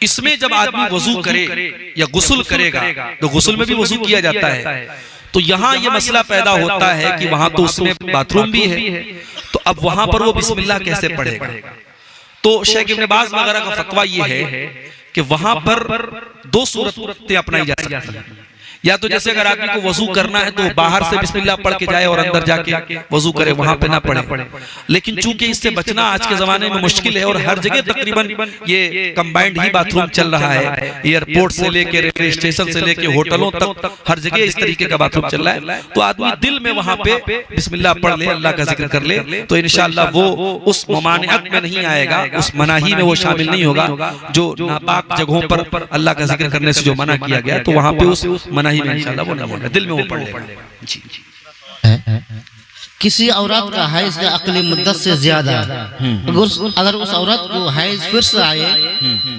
इसमें जब आदमी वजू करे या गुस्ल करेगा तो गुस्ल में भी वजू किया जाता है, तो यहाँ ये मसला पैदा होता है कि वहां तो उसमें बाथरूम भी है, तो अब वहां पर वो बिस्मिल्लाह कैसे पढ़ेगा? तो शेख इब्न बाज वगैरह का फतवा ये है कि वहां पर दो सूरतें अपनाई जा सकती हैं। या तो जैसे अगर आदमी को वजू करना है तो बाहर से बिस्मिल्लाह पढ़ के जाए और अंदर जाके वजू करे, वहां पे ना पढ़े। लेकिन चूंकि इससे बचना आज के जमाने में मुश्किल है और हर जगह तकरीबन ये कंबाइंड ही बाथरूम चल रहा है, एयरपोर्ट से लेके रेलवे स्टेशन से लेके होटलों तक हर जगह इस तरीके का बाथरूम चल रहा है, तो आदमी दिल में वहां पे बिस्मिल्लाह पढ़ ले, अल्लाह का जिक्र कर ले, तो इंशाअल्लाह वो उस ममानियत में नहीं आएगा, उस मनाही में वो शामिल नहीं होगा जो नापाक जगहों पर अल्लाह का जिक्र करने से जो मना किया गया, तो वहां पे उस मनाही में इंशाअल्लाह वो नहीं होगा, दिल में वो पढ़ लेगा। जी। किसी औरत का हैज या अक्ली मुद्दत से ज्यादा, अगर उस औरत को हैज फिर से आए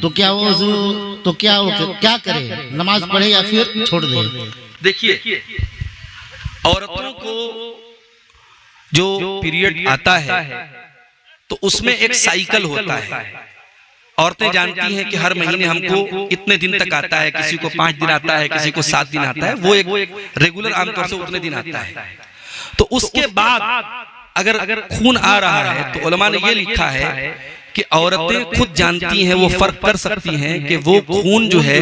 तो क्या वो क्या करे? नमाज पढ़े या फिर छोड़ दे? देखिए औरतों को जो पीरियड आता है तो उसमें एक साइकिल होता है। औरतें जानती हैं कि हर महीने हमको इतने दिन तक आता है, किसी को 5 दिन आता है, किसी को 7 दिन आता है, वो एक रेगुलर आमतौर से उतने दिन आता है। तो उसके बाद अगर खून आ रहा है तो उलमा ने ये लिखा है कि औरतें खुद जानती हैं, वो फर्क कर सकती हैं कि वो खून जो है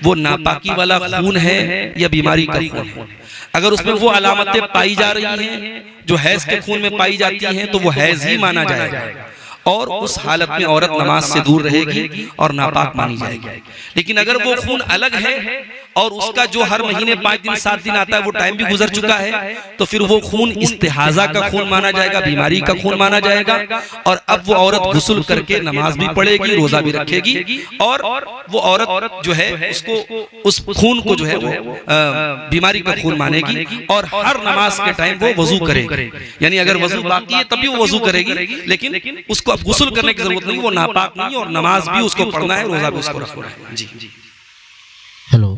वो नापाकी वाला खून है या बीमारी का खून है। अगर उसमें वो अलामतें पाई जा रही हैं जो हैज के खून में पाई जाती हैं तो वो हैज ही माना जाएगा और उस हालत में औरत नमाज से दूर रहेगी और नापाक मानी जाएगी। लेकिन अगर वो खून अलग है और उसका जो हर महीने 5 दिन 7 दिन आता है वो टाइम भी गुजर चुका है, तो फिर वो खून इस्तिहाजा का खून माना जाएगा, बीमारी का खून माना जाएगा, और अब वो औरत गुस्ल करके नमाज भी पढ़ेगी, रोजा भी रखेगी, और वो औरत जो है उसको उस खून को जो है वो बीमारी का खून मानेगी और हर नमाज के टाइम वो वजू करेगी। यानी अगर वजू बाकी है तभी वो वजू करेगी, लेकिन उसको अब गुस्ल करने की जरूरत नहीं, वो नापाक नहीं, और नमाज भी उसको पढ़ना है, रोजा भी उसको रखना है। जी। हेलो,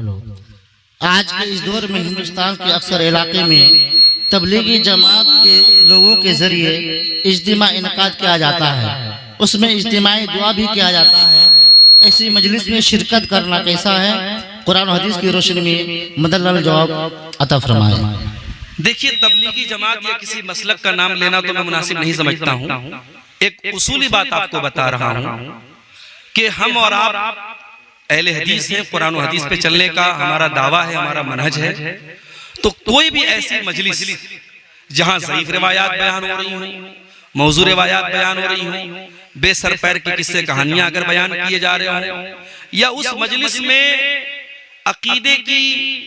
आज के इस दौर में हिंदुस्तान के अक्सर इलाके में तबलीगी जमात के लोगों के जरिए इज्तिमा इनकाद किया जाता है, उसमें इज्तिमाई दुआ भी किया जाता है। ऐसी मजलिस में शिरकत करना कैसा है? कुरान और हदीस की रोशनी में मदल्लल जवाब अता फरमाए। देखिए तबलीगी जमात या किसी मसलक का नाम लेना तो मैं मुनासिब नहीं समझता हूँ। एक उसूली बात आपको बता रहा हूँ कि हम और आप अहले हदीस है, कुरान और हदीस पे चलने का हमारा दावा है, हमारा मनहज है। तो कोई भी ऐसी मजलिस जहां ज़ईफ रिवायात बयान हो रही हो, मौजू रिवायात बयान हो रही हो, बेसर पैर की किस्से कहानियां अगर बयान किए जा रहे हो, या उस मजलिस में अकीदे की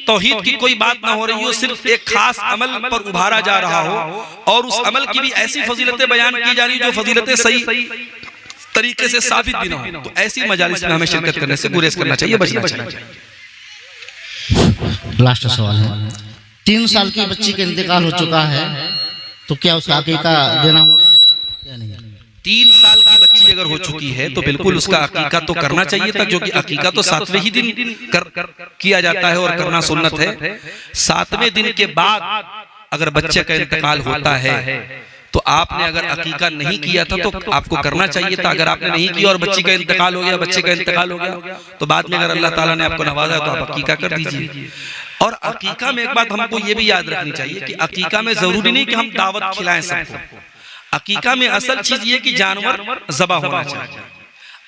तौहीद की कोई बात ना हो रही हो, सिर्फ एक खास अमल पर उभारा जा रहा हो और उस अमल की भी ऐसी फजीलतें बयान की जा रही जो फजीलतें सही तरीके से साबित भी ना हो, तो ऐसी मजालिस में हमें शिरकत करने से गुरेज करना चाहिए, बचना चाहिए। लास्ट सवाल है, 3 साल की बच्ची का इंतकाल हो चुका है, तो क्या उसका अकीका देना होगा या नहीं? 3 साल की बच्ची अगर हो चुकी है तो बिल्कुल उसका अकीका तो करना चाहिए था, क्योंकि अकीका तो 7वें ही दिन किया जाता है और करना सुन्नत है। 7वें दिन के बाद अगर बच्चे का इंतकाल होता है तो आपने अगर अकीका नहीं किया था तो आपको करना चाहिए था। अगर आपने नहीं किया और बच्ची का इंतकाल हो गया, बच्चे का इंतकाल हो गया, तो बाद में अगर अल्लाह ताला ने आपको नवाजा तो आप अकीका कर दीजिए। और अकीका में एक बात हमको ये भी याद रखनी चाहिए कि अकीका में जरूरी नहीं कि हम दावत खिलाएं सबको। अकीका में असल चीज ये कि जानवर ज़बा होना चाहिए।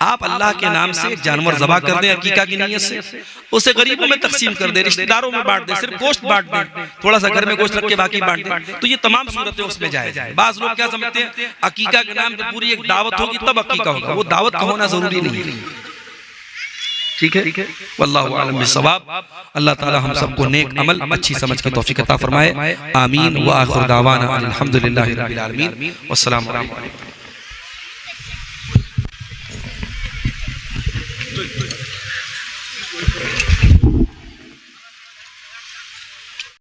आप अल्लाह के नाम से एक जानवर ज़बा कर दें अकीका की नीयत से, उसे गरीबों में तकसीम कर दे, रिश्तेदारों में बांट दे, सिर्फ गोश्त बांट दे, थोड़ा सा घर में गोश्त रख के बाकी बांट दे, तो ये तमाम सूरतें उसमें जायज़ है। बाज़ लोग क्या समझते हैं अकीका के नाम पे पूरी एक दावत होगी तब अकीका होगा, वो दावत का होना जरूरी नहीं है। ठीक है, वल्लाहु आलम बिस्सवाब। अल्लाह ताला हम सबको नेक अमल अच्छी समझ की तौफीक अता फरमाए। आमीन व आखिर दावाना अल्हम्दुलिल्लाहि रब्बिल आलमीन। वस्सलामु अलैकुम।